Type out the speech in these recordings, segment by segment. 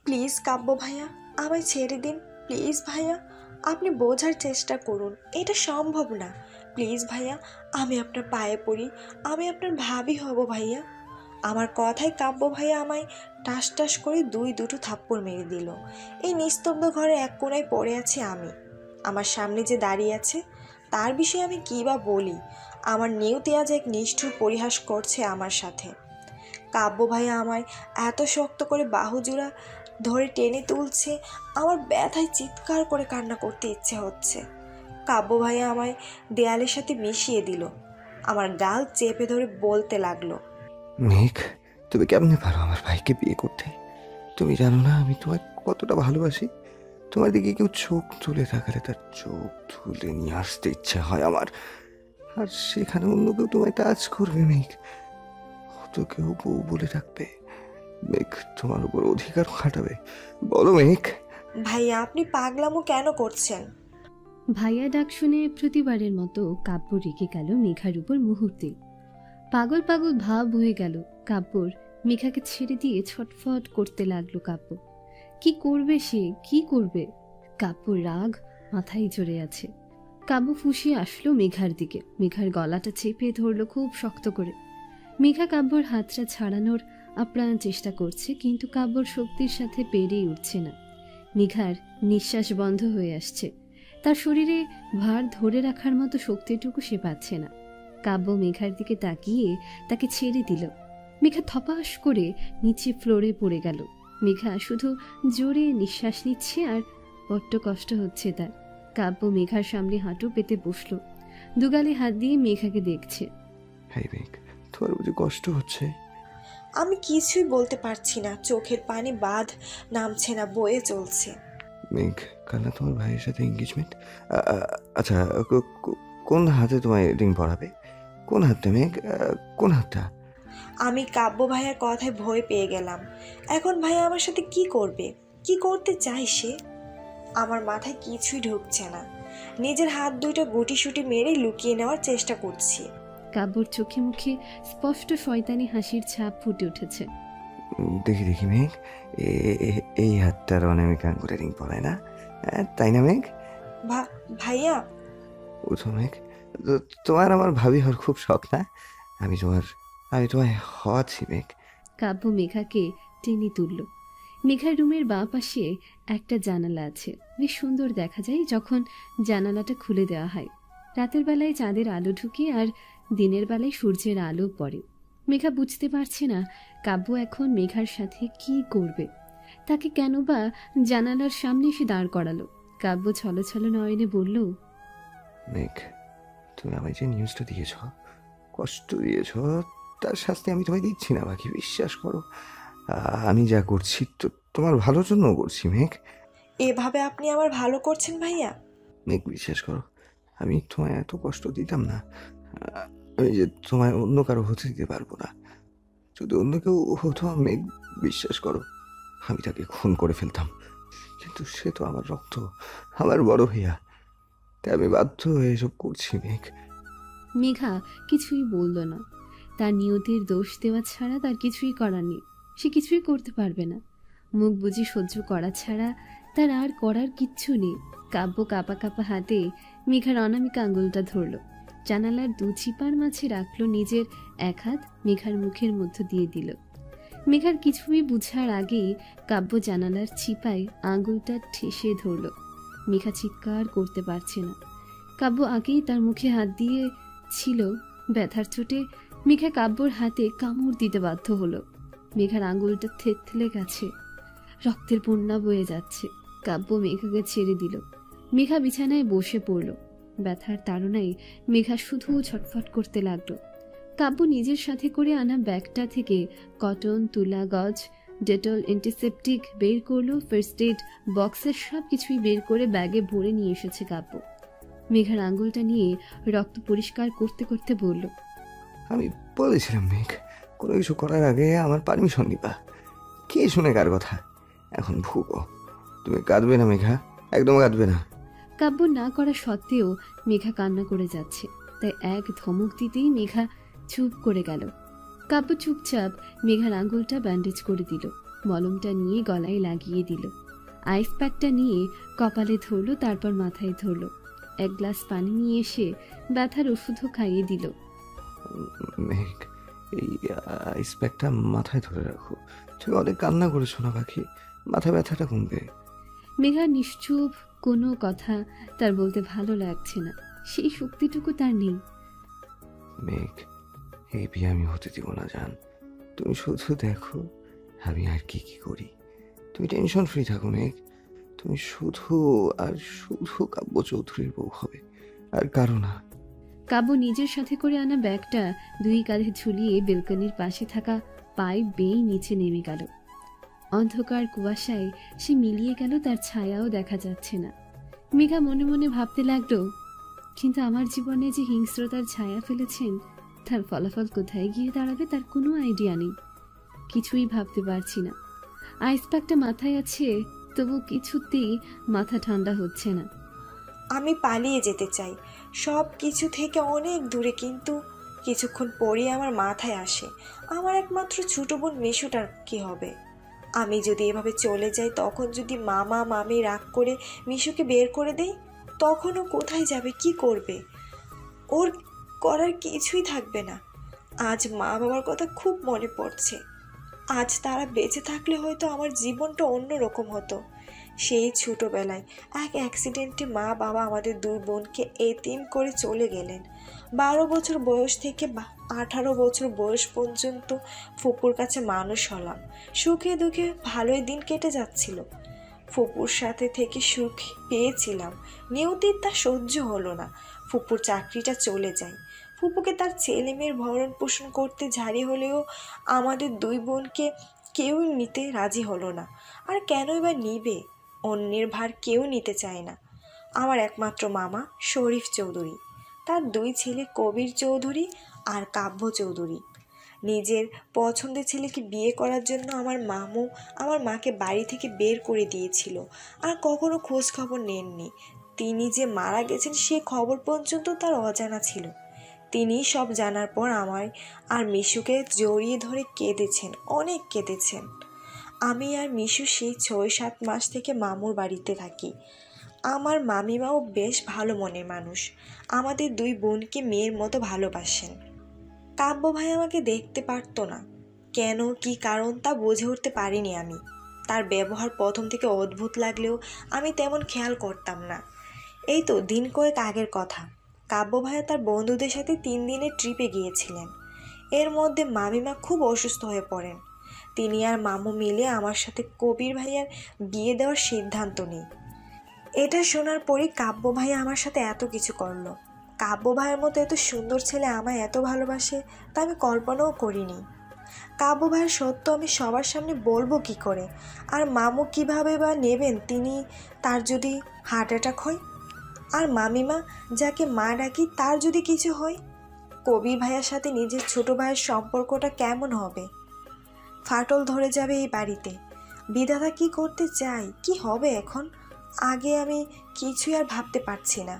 Please কাব্য ভাইয়া, আমায় ছেড়ে দিন। প্লিজ ভাইয়া, আপনি বোঝার চেষ্টা করুন, এটা সম্ভব না। প্লিজ ভাইয়া, আমি আপনার পায়ে পড়ি, আমি আপনার ভাবি হব ভাইয়া। আমার কথায় কাব্য ভাইয়া আমায় টাস টাস করে দুটো থাপ্পড় মেরে দিল। এই নিস্তব্ধ ঘরে এক কোণায় পড়ে আছি আমি। আমার সামনে যে দাঁড়িয়ে আছে তার বিষয়ে আমি কী বা বলি। আমার নিয়তি আজ এক নিষ্ঠুর পরিহাস করছে আমার সাথে। কাব্য ভাইয়া আমায় এত শক্ত করে বাহুজোড়া ধরে টেনে তুলছে, আমার ব্যথায় চিৎকার করে কান্না করতে ইচ্ছে হচ্ছে। কাব্য ভাইয়া আমায় দেয়ালের সাথে মিশিয়ে দিল, আমার গাল চেপে ধরে বলতে লাগলো, মেঘ, তুমি কেমনে পারো আমার ভাইকে বিয়ে করতে? তুমি জানো না আমি তোমায় কতটা ভালোবাসি? তোমার দিকে কেউ চোখ তুলে তাকালে তার চোখ তুলে নিয়ে আসতে ইচ্ছে হয় আমার। আর সেখানে অন্য কেউ তোমায় টাচ করবে মেঘ, তো কেউ বউ বলে ডাকবে, মেঘ তোমার উপর অধিকার খাটাবে। বলো মেঘ। ভাইয়া আপনি পাগলামো কেন করছেন? ভাইয়া ডাক শুনে প্রতিবারের মতো কাব্য রেগে গেল মেঘার উপর মুহূর্তে। পাগল পাগল ভাব হয়ে গেল কাব্যর। মেঘাকে ছেড়ে দিয়ে ছটফট করতে লাগলো কাব্য। কি করবে সে, কি করবে? কাব্যর রাগ মাথায় জড়ে আছে। কাব্য ফুঁসিয়ে আসলো মেঘার দিকে, মেঘার গলাটা চেপে ধরলো খুব শক্ত করে। মেঘা কাব্যর হাতটা ছাড়ানোর আপ্রাণ চেষ্টা করছে, কিন্তু কাব্যর শক্তির সাথে পেরেই উঠছে না। মেঘার নিঃশ্বাস বন্ধ হয়ে আসছে, তার শরীরে ভার ধরে রাখার মতো শক্তিটুকু সে পাচ্ছে না। কাব্য মেঘার দিকে তাকিয়ে তাকে ছেড়ে দিল। মেঘা থপাস করে নিচে ফ্লোরে পড়ে গেল। মেঘা শুধু জোরে নিঃশ্বাস নিচ্ছে আর বড্ড কষ্ট হচ্ছে তার। কাব্য মেঘার সামনে হাঁটু পেতে বসলো, দুগালে হাত দিয়ে মেঘাকে দেখছে। হাই মেঘ, তোমার বুঝি কষ্ট হচ্ছে? আমি কিছুই বলতে পারছি না, চোখের পানি বাঁধ নামছে না, বয়ে চলছে। মেঘ, কাল না তোমার ভাইয়ের সাথে এঙ্গেজমেন্ট? আচ্ছা, কোন হাতে তোমায় রিং পরাবে? কোন হাতটা মেঘ, কোন হাতটা? আমি কাব্য ভাইয়ার কথায় ভয় পেয়ে গেলাম। এখন ভাইয়া আমার সাথে কি করবে, কি করতে চায় সে? আমার মাথায় কিছুই ঢুকছে না। নিজের হাত দুইটা গুটিসুটি মেরে লুকিয়ে নেওয়ার চেষ্টা করছি। কাব্যর চোখে মুখে স্পষ্ট শয়তানি হাসির ছাপ ফুটে উঠেছে। দেখি দেখি মেঘ, এই হাতটার অনামিকা আঙ্গুরে রিং পরায় না, তাই না মেঘ? ভাইয়া। বুঝো মেঘ, তোমার আমার ভাবি হওয়ার খুব শখ না? আমি তোমায় হওয়াছি মেঘ। কাব্য মেঘাকে টেনে তুলল। মেঘার রুমের বাঁ পাশে একটা জানালা আছে, বেশ সুন্দর দেখা যায় যখন জানালাটা খুলে দেওয়া হয়। রাতের বেলায় চাঁদের আলো ঢুকে আর দিনের বেলায় সূর্যের আলো পড়ে। মেঘা বুঝতে পারছে না কাব্য এখন মেঘার সাথে কি করবে। তাকে কেন বা জানালার সামনে এসে দাঁড় করালো। কাব্য ছলছল নয়নে বলল, মেঘ, তুমি আমায় যে নিউজটা দিয়েছ, কষ্ট দিয়েছ, তার শাস্তি আমি তোমায় দিচ্ছি না বাকি, বিশ্বাস করো। আমি যা করছি তো তোমার ভালোর জন্য করছি মেঘ। এভাবে আপনি আমার ভালো করছেন ভাইয়া? মেঘ, বিশ্বাস করো, আমি তোমায় এত কষ্ট দিতাম না। আমি যে তোমায় অন্য কারো হতে দিতে পারবো না। যদি অন্য কেউ হতো মেঘ, বিশ্বাস করো, আমি তাকে খুন করে ফেলতাম। কিন্তু সে তো আমার রক্ত, আমার বড় ভাইয়া, তাই আমি বাধ্য হয়ে এসব করছি মেঘ। মেঘা কিছুই বলল না। তার নিয়তির দোষ দেওয়া ছাড়া তার কিছুই করার নেই। সে কিছুই করতে পারবে না। মুখ বুঝি সহ্য করা ছাড়া তার আর করার কিচ্ছু নেই। কাব্য কাঁপা কাঁপা হাতে মেঘার অনামিকা আঙুলটা ধরল, জানালার দু চিপার মাঝে রাখলো নিজের এক হাত, মেঘার মুখের মধ্য দিয়ে দিল। মেঘার কিছুই বুঝার আগেই কাব্য জানালার চিপায় আঙুলটা ঠেসে ধরল। মেঘা চিৎকার করতে পারছে না। কাব্য আগেই তার মুখে হাত দিয়ে ছিল। ব্যথার চোটে মেঘা কাব্যর হাতে কামড় দিতে বাধ্য হলো। মেঘার আঙুলটা থেতলে গেছে, রক্তের বন্যা বয়ে যাচ্ছে। কাব্য মেঘাকে ছেড়ে দিল। মেঘা বিছানায় বসে পড়ল। ব্যথার তাড়নায় মেঘা শুধু ছটফট করতে লাগলো। কাব্য নিজের সাথে করে আনা ব্যাগটা থেকে কটন, তুলা গজ, ডেটল, অ্যান্টিসেপটিক বের করলো। ফার্স্ট এড বক্সের সব কিছুই বের করে ব্যাগে ভরে নিয়ে এসেছে কাব্য। মেঘার আঙুলটা নিয়ে রক্ত পরিষ্কার করতে করতে বলল, আমি বলেছিলাম মেঘ, কোনো কিছু করার আগে আমার পারমিশন দিবা। কে শুনে কার কথা? এখন ভুগো। তুমি কাঁদবে না মেঘা, একদম কাঁদবে না। কাব্য না করা সত্ত্বেও মেঘা কান্না করে যাচ্ছে, তাই এক ধমক দিতেই মেঘা চুপ করে গেল। কাব্য চুপচাপ মেঘার আঙুলটা ব্যান্ডেজ করে দিল। মলমটা নিয়ে গলায় লাগিয়ে দিল। আইস প্যাকটা নিয়ে কপালে ধরলো, তারপর মাথায় ধরলো। এক গ্লাস পানি নিয়ে এসে ব্যথার ওষুধও খাইয়ে দিল। মেঘ, এই আইস প্যাকটা মাথায় ধরে রাখো। তুমি অনেক কান্না করেছো না পাখি, মাথা ব্যথাটা কমবে। মেঘা নিশ্চুপ, কোনো কথা তার বলতে ভালো লাগছে না, সেই শক্তিটুকু তার নেই। মেঘ, এই বিয়ে আমি হতে দিব না জান। তুমি শুধু দেখো আমি আর কি কি করি। তুমি টেনশন ফ্রি থাকো মেঘ। তুমি শুধু আর শুধু কাব্য চৌধুরীর বউ হবে, আর কারো না। কাব্য নিজের সাথে করে আনা ব্যাগটা দুই কাঁধে ঝুলিয়ে বেলকনির পাশে থাকা পাইপ বেয়ে নিচে নেমে গেল। অন্ধকার কুয়াশায় সে মিলিয়ে গেল, তার ছায়াও দেখা যাচ্ছে না। মেঘা মনে মনে ভাবতে লাগলো, কিন্তু আমার জীবনে যে হিংস্রতার ছায়া ফেলেছেন, তার ফলাফল কোথায় গিয়ে দাঁড়াবে তার কোনো আইডিয়া নেই। কিছুই ভাবতে পারছি না। আইস প্যাকটা মাথায় আছে, তবু কিছুতেই মাথা ঠান্ডা হচ্ছে না। আমি পালিয়ে যেতে চাই সব কিছু থেকে অনেক দূরে, কিন্তু কিছুক্ষণ পরেই আমার মাথায় আসে আমার একমাত্র ছোট বোন মিশুটার কি হবে। আমি যদি এভাবে চলে যাই, তখন যদি মামা মামি রাগ করে মিশুকে বের করে দেয়, তখন ও কোথায় যাবে, কি করবে? ওর করার কিছুই থাকবে না। আজ মা বাবার কথা খুব মনে পড়ছে। আজ তারা বেঁচে থাকলে হয়তো আমার জীবনটা অন্যরকম হতো। সেই ছোটোবেলায় এক অ্যাক্সিডেন্টে মা বাবা আমাদের দুই বোনকে এতিম করে চলে গেলেন। 12 বছর বয়স থেকে 18 বছর বয়স পর্যন্ত ফুপুর কাছে মানুষ হলাম। সুখে দুঃখে ভালোই দিন কেটে যাচ্ছিল। ফুপুর সাথে থেকে সুখ পেয়েছিলাম। নিয়তির তা সহ্য হলো না। ফুপুর চাকরিটা চলে যায়। ফুপুকে তার ছেলে মেয়ের ভরণ পোষণ করতে ঝাড়ি হলেও আমাদের দুই বোনকে কেউই নিতে রাজি হলো না। আর কেনই বা নিবে? অন্যের ভার কেউ নিতে চায় না। আমার একমাত্র মামা শরীফ চৌধুরী, তার দুই ছেলে কবির চৌধুরী আর কাব্য চৌধুরী। নিজের পছন্দের ছেলেকে বিয়ে করার জন্য আমার মামু আমার মাকে বাড়ি থেকে বের করে দিয়েছিল, আর কখনো খোঁজ খবর নেননি। তিনি যে মারা গেছেন সে খবর পর্যন্ত তার অজানা ছিল। তিনি সব জানার পর আমার আর মিশুকে জড়িয়ে ধরে কেঁদেছেন, অনেক কেঁদেছেন। আমি আর মিশু সেই 6-7 মাস থেকে মামুর বাড়িতে থাকি। আমার মামিমাও বেশ ভালো মনের মানুষ, আমাদের দুই বোনকে মেয়ের মতো ভালোবাসেন। কাব্য ভাই আমাকে দেখতে পারতো না, কেন কি কারণ তা বুঝে উঠতে পারিনি আমি। তার ব্যবহার প্রথম থেকে অদ্ভুত লাগলেও আমি তেমন খেয়াল করতাম না। এই তো দিন কয়েক আগের কথা, কাব্য ভাইয়া তার বন্ধুদের সাথে 3 দিনের ট্রিপে গিয়েছিলেন। এর মধ্যে মামিমা খুব অসুস্থ হয়ে পড়েন। তিনি আর মামু মিলে আমার সাথে কবির ভাইয়ার বিয়ে দেওয়ার সিদ্ধান্ত নেই। এটা শোনার পরই কাব্য ভাইয়া আমার সাথে এত কিছু করলো। কাব্য ভাইয়ের মতো এত সুন্দর ছেলে আমায় এত ভালোবাসে তা আমি কল্পনাও করিনি। কাব্য ভাইয়ের সত্য আমি সবার সামনে বলবো কি করে? আর মামু কিভাবে বা নেবেন তিনি, তার যদি হার্ট অ্যাটাক হয়? আর মামিমা যাকে মা ডাকি তার যদি কিছু হয়? কবির ভাইয়ার সাথে নিজের ছোট ভাইয়ের সম্পর্কটা কেমন হবে? ফাটল ধরে যাবে এই বাড়িতে। বিধাতা কি করতে চাই, কি হবে এখন? আগে আমি কিছুই আর ভাবতে পারছি না।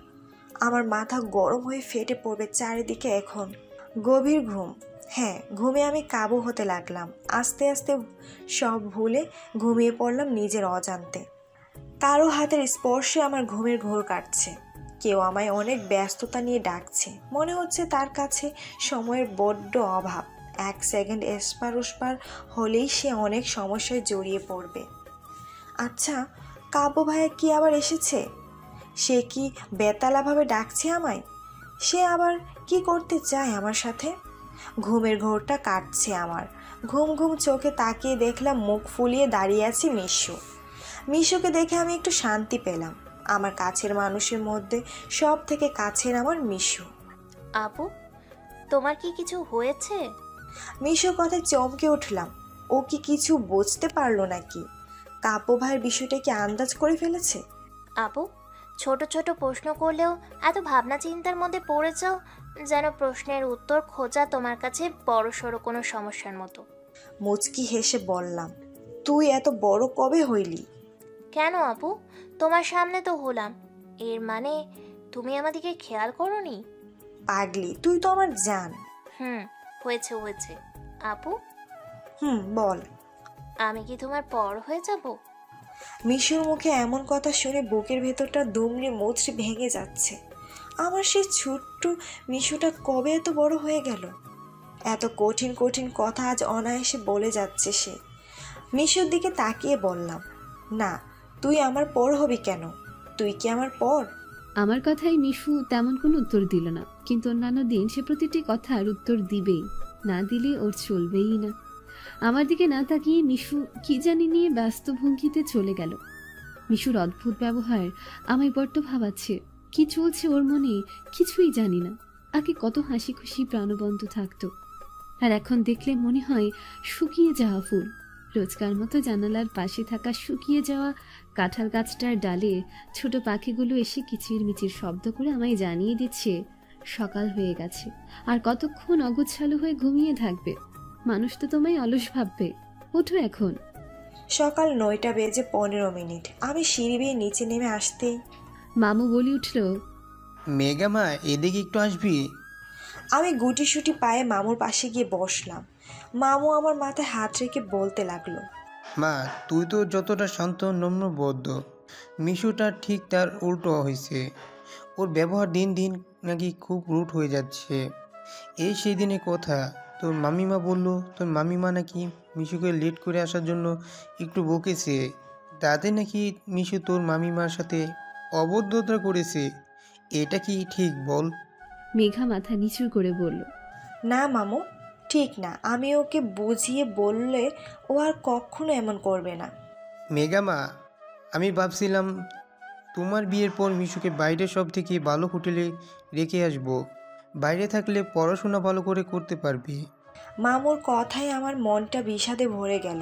আমার মাথা গরম হয়ে ফেটে পড়বে চারিদিকে এখন। গভীর ঘুম, হ্যাঁ ঘুমে আমি কাবু হতে লাগলাম। আস্তে আস্তে সব ভুলে ঘুমিয়ে পড়লাম নিজের অজান্তে। কারো হাতের স্পর্শে আমার ঘুমের ঘোর কাটছে। কেউ আমায় অনেক ব্যস্ততা নিয়ে ডাকছে। মনে হচ্ছে তার কাছে সময়ের বড্ড অভাব। 1 সেকেন্ড এসপার ওসপার হলেই সে অনেক সমস্যায় জড়িয়ে পড়বে। আচ্ছা, কাব্য ভাইয়া কি আবার এসেছে? সে কি বেতালাভাবে ডাকছে আমায়? সে আবার কি করতে চায় আমার সাথে? ঘুমের ঘোরটা কাটছে আমার। ঘুম ঘুম চোখে তাকিয়ে দেখলাম মুখ ফুলিয়ে দাঁড়িয়ে আছি মিশু। মিশুকে দেখে আমি একটু শান্তি পেলাম। আমার কাছের মানুষের মধ্যে সব থেকে কাছের আমার মিশু। আপু, তোমার কি কিছু হয়েছে? মিশুর কথায় চমকে উঠলাম। ও কি কিছু বুঝতে পারলো নাকি? কাব্য ভাইয়ের বিষয়টা কি আন্দাজ করে ফেলেছে? আপু, ছোট ছোট প্রশ্ন করলেও এত ভাবনা চিন্তার মধ্যে পড়ে যাও যেন প্রশ্নের উত্তর খোঁজা তোমার কাছে বড়সড় কোনো সমস্যার মতো। মুচকি হেসে বললাম, তুই এত বড় কবে হইলি? কেন আপু, তোমার সামনে তো হলাম। এর মানে তুমি আমাদিকে খেয়াল করোনি? পাগলি, তুই তো আমার জান। হয়েছে হয়েছে। আপু, বল। আমি কি তোমার পর হয়ে যাব? মিশুর মুখে এমন কথা শুনে বুকের ভেতরটা দুমড়ে মুচড়ে ভেঙে যাচ্ছে। আমার সেই ছোট্ট মিশুটা কবে এত বড় হয়ে গেল? এত কঠিন কঠিন কথা আজ অনায়াসে বলে যাচ্ছে সে। মিশুর দিকে তাকিয়ে বললাম, না, তুই আমার পর হবি কেন? তুই কি আমার পর? আমার কথায় মিশু তেমন কোনো উত্তর দিল না, কিন্তু অন্যান্য দিন সে প্রতিটি কথার উত্তর দিবেই, না দিলে ওর চলবেই না। আমার দিকে না তাকিয়ে মিশু কি জানি নিয়ে ব্যস্ত ভঙ্গিতে চলে গেল। মিশুর অদ্ভুত ব্যবহার আমায় বড্ড ভাবাচ্ছে। কি চলছে ওর মনে কিছুই জানি না। আগে কত হাসি খুশি প্রাণবন্ত থাকতো, আর এখন দেখলে মনে হয় শুকিয়ে যাওয়া ফুল। রোজকার মতো জানালার পাশে থাকা শুকিয়ে যাওয়া কাঁঠাল গাছটার ডালে ছোট পাখিগুলো এসে কিচির মিচির শব্দ করে আমায় জানিয়ে দিচ্ছে সকাল হয়ে গেছে, আর কতক্ষণ অগোছালো হয়ে ঘুমিয়ে থাকবে। মানুষ তো তোমায় অলস ভাববে, ওঠো এখন। সকাল 9:15। আমি সিঁড়ি বেয়ে নিচে নেমে আসতেই মামু বলি উঠল, মেঘা মা, এদিকে একটু আসবি? আমি গুটিসুটি পায়ে মামুর পাশে গিয়ে বসলাম। মামু আমার মাথায় হাত রেখে বলতে লাগলো, মা, তুই তো যতটা শান্ত নম্র বদ্ধ, মিশুটা ঠিক তার উল্টো হয়েছে। ওর ব্যবহার দিন দিন নাকি খুব রুট হয়ে যাচ্ছে। এই সেই দিনের কথা, তোর মামিমা বলল তোর মামিমা নাকি মিশুকে লেট করে আসার জন্য একটু বকেছে। তাতে নাকি মিশু তোর মামিমার সাথে অবদ্ধতা করেছে। এটা কি ঠিক বল? মেঘা মাথা নিচু করে বলল, না মামু, ঠিক না। আমি ওকে বুঝিয়ে বললে ও আর কখনো এমন করবে না। মেঘা মা, আমি ভাবছিলাম তোমার বিয়ের পর মিশুকে বাইরে সব থেকে ভালো হোটেলে রেখে আসবো। বাইরে থাকলে পড়াশোনা ভালো করে করতে পারবি। মামুর কথায় আমার মনটা বিষাদে ভরে গেল।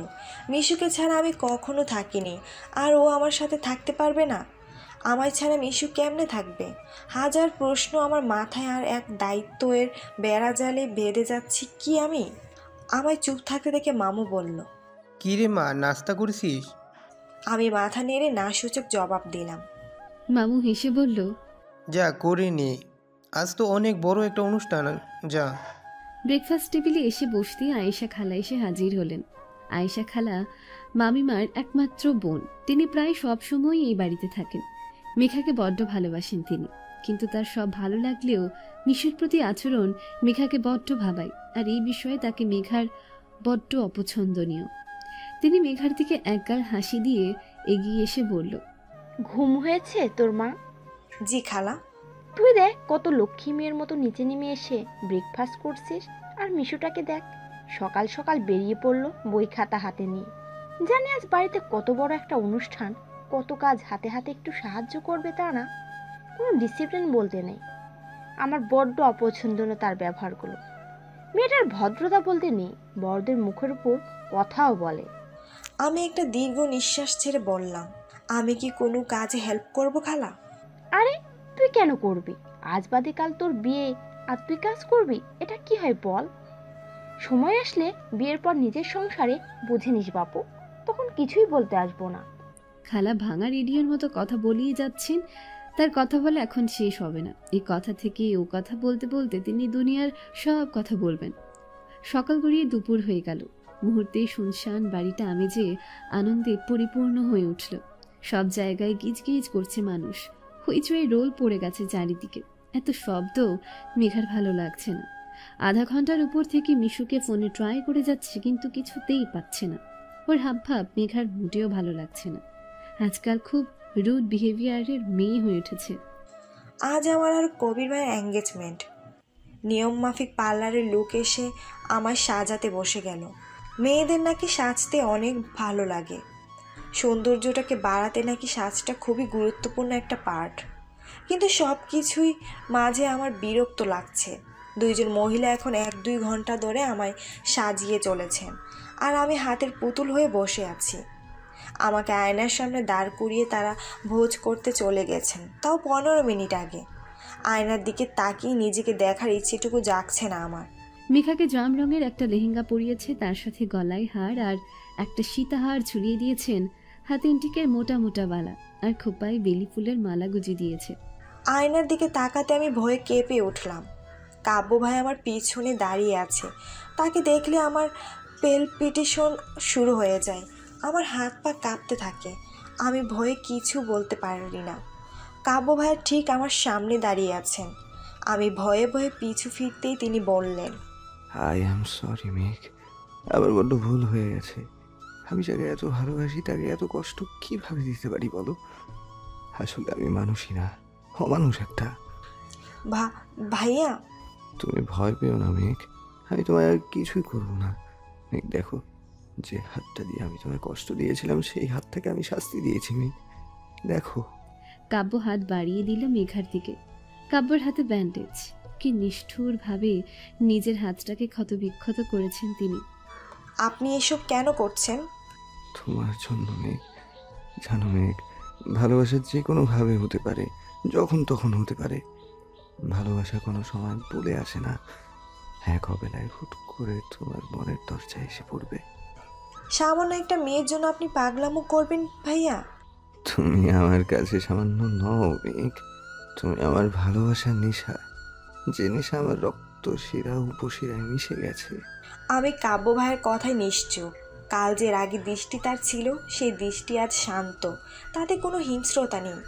মিশুকে ছাড়া আমি কখনো থাকিনি, আর ও আমার সাথে থাকতে পারবে না। আমায় ছাড়া মিশু কেমনে থাকবে? হাজার প্রশ্ন আমার মাথায়, আর এক দায়িত্বের বেড়াজালে বেঁধে যাচ্ছি কি আমি? আমায় চুপ থাকতে দেখে মামু বলল, কী রে মা, নাস্তা করেছিস? আমি মাথা নেড়ে না সূচক জবাব দিলাম। মামু হেসে বলল, যা করে নে, আজ তো অনেক বড় একটা অনুষ্ঠান, যা। ব্রেকফাস্ট টেবিলে এসে বসতেই আয়েশা খালা এসে হাজির হলেন। আয়েশা খালা মামিমার একমাত্র বোন। তিনি প্রায় সব সময় এই বাড়িতে থাকেন। মেঘাকে বড্ড ভালোবাসেন তিনি, কিন্তু তার সব ভালো লাগলেও মিশুর প্রতি আচরণ মেঘাকে বড্ড ভাবায়, আর এই বিষয়ে তাকে মেঘার বড্ড অপছন্দনীয়। তিনি মেঘার দিকে একগাল হাসি দিয়ে এগিয়ে এসে বলল, ঘুম হয়েছে তোর মা? জি খালা। তুই দেখ কত লক্ষ্মী মেয়ের মতো নিচে নেমে এসে ব্রেকফাস্ট করছিস, আর মিশুটাকে দেখ সকাল সকাল বেরিয়ে পড়লো বই খাতা হাতে নিয়ে। জানি আজ বাড়িতে কত বড় একটা অনুষ্ঠান, কত কাজ হাতে হাতে একটু সাহায্য করবে তা না, কোনো ডিসিপ্লিন বলতে নেই। আমার বড্ড অপছন্দনীয় তার ব্যবহারগুলো। মেয়েটার ভদ্রতা বলতে নেই, বড়দের মুখের উপর কথাও বলে। আমি একটা দীর্ঘ নিঃশ্বাস ছেড়ে বললাম, আমি কি কোনো কাজে হেল্প করব খালা? আরে তুই কেন করবি? আজ বাদে কাল তোর বিয়ে, আর তুই কাজ করবি? এটা কি হয় বল? সময় আসলে বিয়ের পর নিজের সংসারে বুঝে নিস বাপু, তখন কিছুই বলতে আসবো না। খালা ভাঙা রেডিওর মতো কথা বলিয়ে যাচ্ছেন। তার কথা বলে এখন শেষ হবে না। এই কথা থেকে ও কথা বলতে বলতে তিনি দুনিয়ার সব কথা বলবেন। সকাল গড়িয়ে দুপুর হয়ে গেল। মুহূর্তেই শুনশান বাড়িটা আমেজে আনন্দে পরিপূর্ণ হয়ে উঠল। সব জায়গায় গিজগিজ করছে মানুষ। হইচই রোল পড়ে গেছে চারিদিকে। এত শব্দ মেঘার ভালো লাগছে না। আধা ঘন্টার উপর থেকে মিশুকে ফোনে ট্রাই করে যাচ্ছে, কিন্তু কিছুতেই পাচ্ছে না। ওর হাবভাব মেঘার মোটেও ভালো লাগছে না। আজকাল খুব রুড বিহেভিয়ারের মেয়ে হয়ে উঠেছে। আজ আমার আর কবির ভাইয়ের এঙ্গেজমেন্ট। নিয়ম মাফিক পার্লারের লোক এসে আমার সাজাতে বসে গেল। মেয়েদের নাকি সাজতে অনেক ভালো লাগে, সৌন্দর্যটাকে বাড়াতে নাকি সাজটা খুবই গুরুত্বপূর্ণ একটা পার্ট। কিন্তু সব কিছুই মাঝে আমার বিরক্ত লাগছে। দুইজন মহিলা এখন 1-2 ঘন্টা ধরে আমায় সাজিয়ে চলেছেন, আর আমি হাতের পুতুল হয়ে বসে আছি। আমাকে আয়নার সামনে দাঁড় করিয়ে তারা ভোজ করতে চলে গেছেন, তাও 15 মিনিট আগে। আয়নার দিকে তাকিয়ে নিজেকে দেখার ইচ্ছেটুকু জাগছে না আমার। মেঘাকে জাম রঙের একটা লেহেঙ্গা পরিয়েছে, তার সাথে গলায় হার আর একটা সীতাহার ঝুলিয়ে দিয়েছেন। হাতে ইন্টিকের মোটা মোটা বালা আর খোপায় বেলি ফুলের মালা গুজিয়ে দিয়েছে। আয়নার দিকে তাকাতে আমি ভয়ে কেঁপে উঠলাম। কাব্য ভাই আমার পিছনে দাঁড়িয়ে আছে। তাকে দেখলে আমার পেলপিটেশন শুরু হয়ে যায়, আমার হাত পা কাঁপতে থাকে। আমি ভয়ে কিছু বলতে পারি না। কাব্য ভাইয়া ঠিক আমার সামনে দাঁড়িয়ে আছেন। আমি ভয়ে ভয়ে পিছু ফিরতেই তিনি বললেন, আই অ্যাম সরি মেঘ, আমার বড্ড ভুল হয়ে গেছে। আমি যাকে এত ভালোবাসি তাকে এত কষ্ট কিভাবে দিতে পারি বলো? আসলে আমি মানুষই না, অমানুষ একটা। ভাইয়া। তুমি ভয় পেও না মেঘ, আমি তোমায় আর কিছুই করবো না। মেঘ দেখো, যে হাতটা দিয়ে আমি তোমায় কষ্ট দিয়েছিলাম সেই হাতটাকে আমি শাস্তি দিয়েছি মেঘ, দেখো। কাব্য হাত বাড়িয়ে দিল মেঘার দিকে। কাব্যর হাতে ব্যান্ডেজ। কি নিষ্ঠুরভাবে নিজের হাতটাকে ক্ষতবিক্ষত করেছেন তিনি। আপনি এসব কেন করছেন? তোমার জন্য মেঘ। জানো মেঘ, ভালোবাসা যে কোনোভাবে হতে পারে, যখন তখন হতে পারে। ভালোবাসা কোনো সময় বলে আসে না, এক অবেলায় হুট করে তোমার মনের দরজায় এসে পড়বে। সামান্য একটা মেয়ের জন্য আপনি পাগলামো করবেন ভাইয়া? তুমি আমার কাছে সামান্য নও মেঘ, তুমি আমার ভালোবাসার নেশা, যে নেশা আমার রক্ত শিরা উপশিরায় মিশে গেছে। আমি কাব্য ভাইয়ের কথায় নিশ্চুপ। কাল যে রাগী দৃষ্টি তার ছিল, সেই দৃষ্টি আজ শান্ত, তাতে কোনো হিংস্রতা নেই।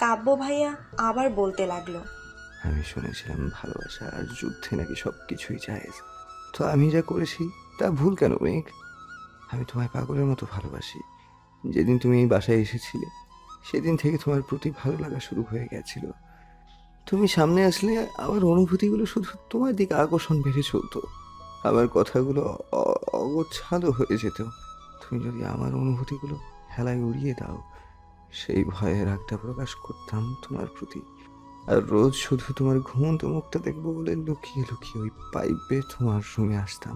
কাব্য ভাইয়া আবার বলতে লাগলো, আমি শুনেছিলাম ভালোবাসা আর যুদ্ধে নাকি সব কিছুই জায়েজ, তো আমি যা করেছি তা ভুল কেন মেঘ? আমি তোমায় পাগলের মতো ভালোবাসি। যেদিন তুমি এই বাসায় এসেছিলে সেদিন থেকে তোমার প্রতি ভালো লাগা শুরু হয়ে গেছিল। তুমি সামনে আসলে আমার অনুভূতিগুলো শুধু তোমার দিকে আকর্ষণ বেড়ে চলতো, আমার কথাগুলো অগোছালো হয়ে যেত। তুমি যদি আমার অনুভূতিগুলো হেলায় উড়িয়ে দাও, সেই ভয়ে রাগটা প্রকাশ করতাম তোমার প্রতি। আর রোজ শুধু তোমার ঘুমন্ত মুখটা দেখবো বলে লুকিয়ে লুকিয়ে ওই পাইপে তোমার রুমে আসতাম।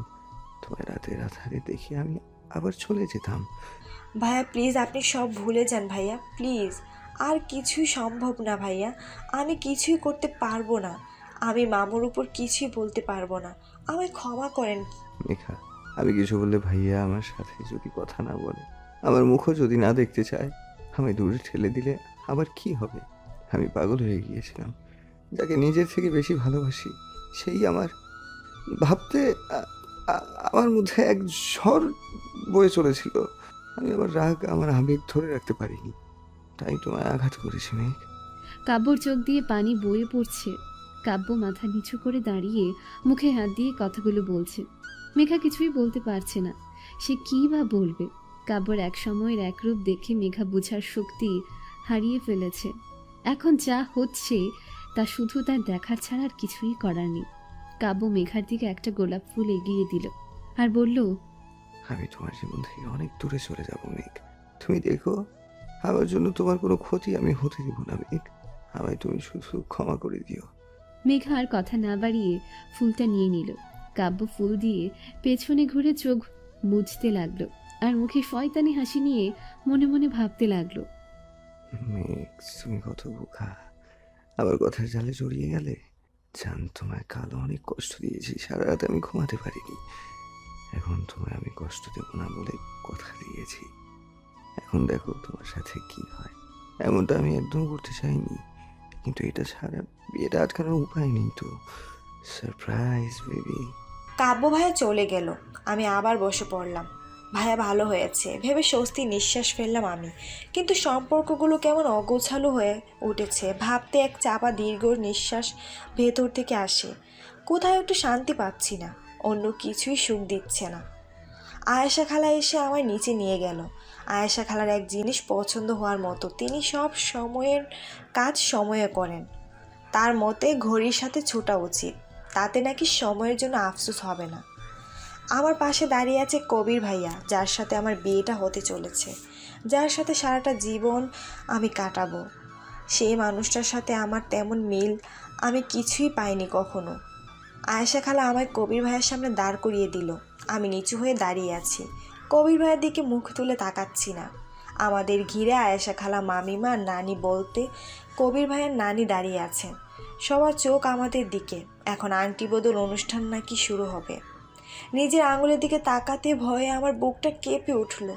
তোমার রাতের আধারে দেখে আমি আবার চলে যেতাম। ভাইয়া প্লিজ আপনি সব ভুলে যান ভাইয়া, প্লিজ। আর কিছুই সম্ভব না ভাইয়া, আমি কিছুই করতে পারবো না। আমি মামুর উপর কিছুই বলতে পারবো না, আমায় ক্ষমা করেন। মেঘা, আমি কিছু বললে ভাইয়া আমার সাথে যদি কথা না বলে, আমার মুখও যদি না দেখতে চায়, আমায় দূরে ঠেলে দিলে আবার কি হবে? আমি পাগল হয়ে গিয়েছিলাম। যাকে নিজের থেকে বেশি ভালোবাসি সেই আমার ভাবতে আমার মধ্যে এক ঝড় বয়ে চলেছিল। আমি আমার রাগ, আমার আবেগ ধরে রাখতে পারিনি, তাই তোমায় আঘাত করেছি মেঘ। কাব্যর চোখ দিয়ে পানি বয়ে পড়ছে। কাব্য মাথা নিচু করে দাঁড়িয়ে মুখে হাত দিয়ে কথাগুলো বলছে। মেঘা কিছুই বলতে পারছে না, সে কী বা বলবে। কাব্যর এক সময়ের এক রূপ দেখে মেঘা বোঝার শক্তি হারিয়ে ফেলেছে। এখন যা হচ্ছে তা শুধু তার দেখার ছাড়া আর কিছুই করার নেই। কাব্য মেঘার দিকে একটা গোলাপ ফুল এগিয়ে দিল আর বলল, আমি তোমার জীবন থেকে অনেক দূরে চলে যাব মেঘ, তুমি দেখো। আমার জন্য তোমার কোনো ক্ষতি আমি হতে দিব না মেঘ, আমায় তুমি শুধু ক্ষমা করে দিও। মেঘা আর কথা না বাড়িয়ে ফুলটা নিয়ে নিল। কাব্য ফুল দিয়ে পেছনে ঘুরে চোখ মুছতে লাগলো আর মুখে শয়তানি হাসি নিয়ে মনে মনে ভাবতে লাগলো, মেঘ তুমি কত বোকা, আমার কথার জালে জড়িয়ে গেলে। জান, তোমায় কাল অনেক কষ্ট দিয়েছি, সারা রাত আমি ঘুমাতে পারিনি। এখন তোমায় আমি কষ্ট দেব না বলে কথা দিয়েছি। এখন দেখো তোমার সাথে কি হয়। এমনটা আমি একদম করতে চাইনি, কিন্তু এটা ছাড়া বিয়েটা আটকানোর উপায় নেই তো। Surprise baby. কাব্য ভাইয়া চলে গেল, আমি আবার বসে পড়লাম। ভাইয়া ভালো হয়েছে ভেবে স্বস্তি নিঃশ্বাস ফেললাম আমি, কিন্তু সম্পর্কগুলো কেমন অগোছালো হয়ে উঠেছে। ভাবতে এক চাপা দীর্ঘ নিঃশ্বাস ভেতর থেকে আসে। কোথাও একটু শান্তি পাচ্ছি না, অন্য কিছুই সুখ দিচ্ছে না। আয়েশা খালা এসে আমায় নিচে নিয়ে গেল। আয়েশা খালার এক জিনিস পছন্দ হওয়ার মতো, তিনি সব সময়ের কাজ সময়ে করেন। তার মতে ঘড়ির সাথে ছোটা উচিত, তাতে নাকি সময়ের জন্য আফসোস হবে না। আমার পাশে দাঁড়িয়ে আছে কবির ভাইয়া, যার সাথে আমার বিয়েটা হতে চলেছে, যার সাথে সারাটা জীবন আমি কাটাবো। সেই মানুষটার সাথে আমার তেমন মিল আমি কিছুই পাইনি কখনো। আয়েশা খালা আমায় কবির ভাইয়ের সামনে দাঁড় করিয়ে দিল। আমি নিচু হয়ে দাঁড়িয়ে আছি, কবির ভাইয়ের দিকে মুখ তুলে তাকাচ্ছি না। আমাদের ঘিরে আয়েশা খালা, মামিমা, নানি বলতে কবির ভাইয়ের নানি দাঁড়িয়ে আছেন। সবার চোখ আমাদের দিকে। এখন আংটি বদল অনুষ্ঠান নাকি শুরু হবে। নিজের আঙুলের দিকে তাকাতে ভয়ে আমার বুকটা কেঁপে উঠল।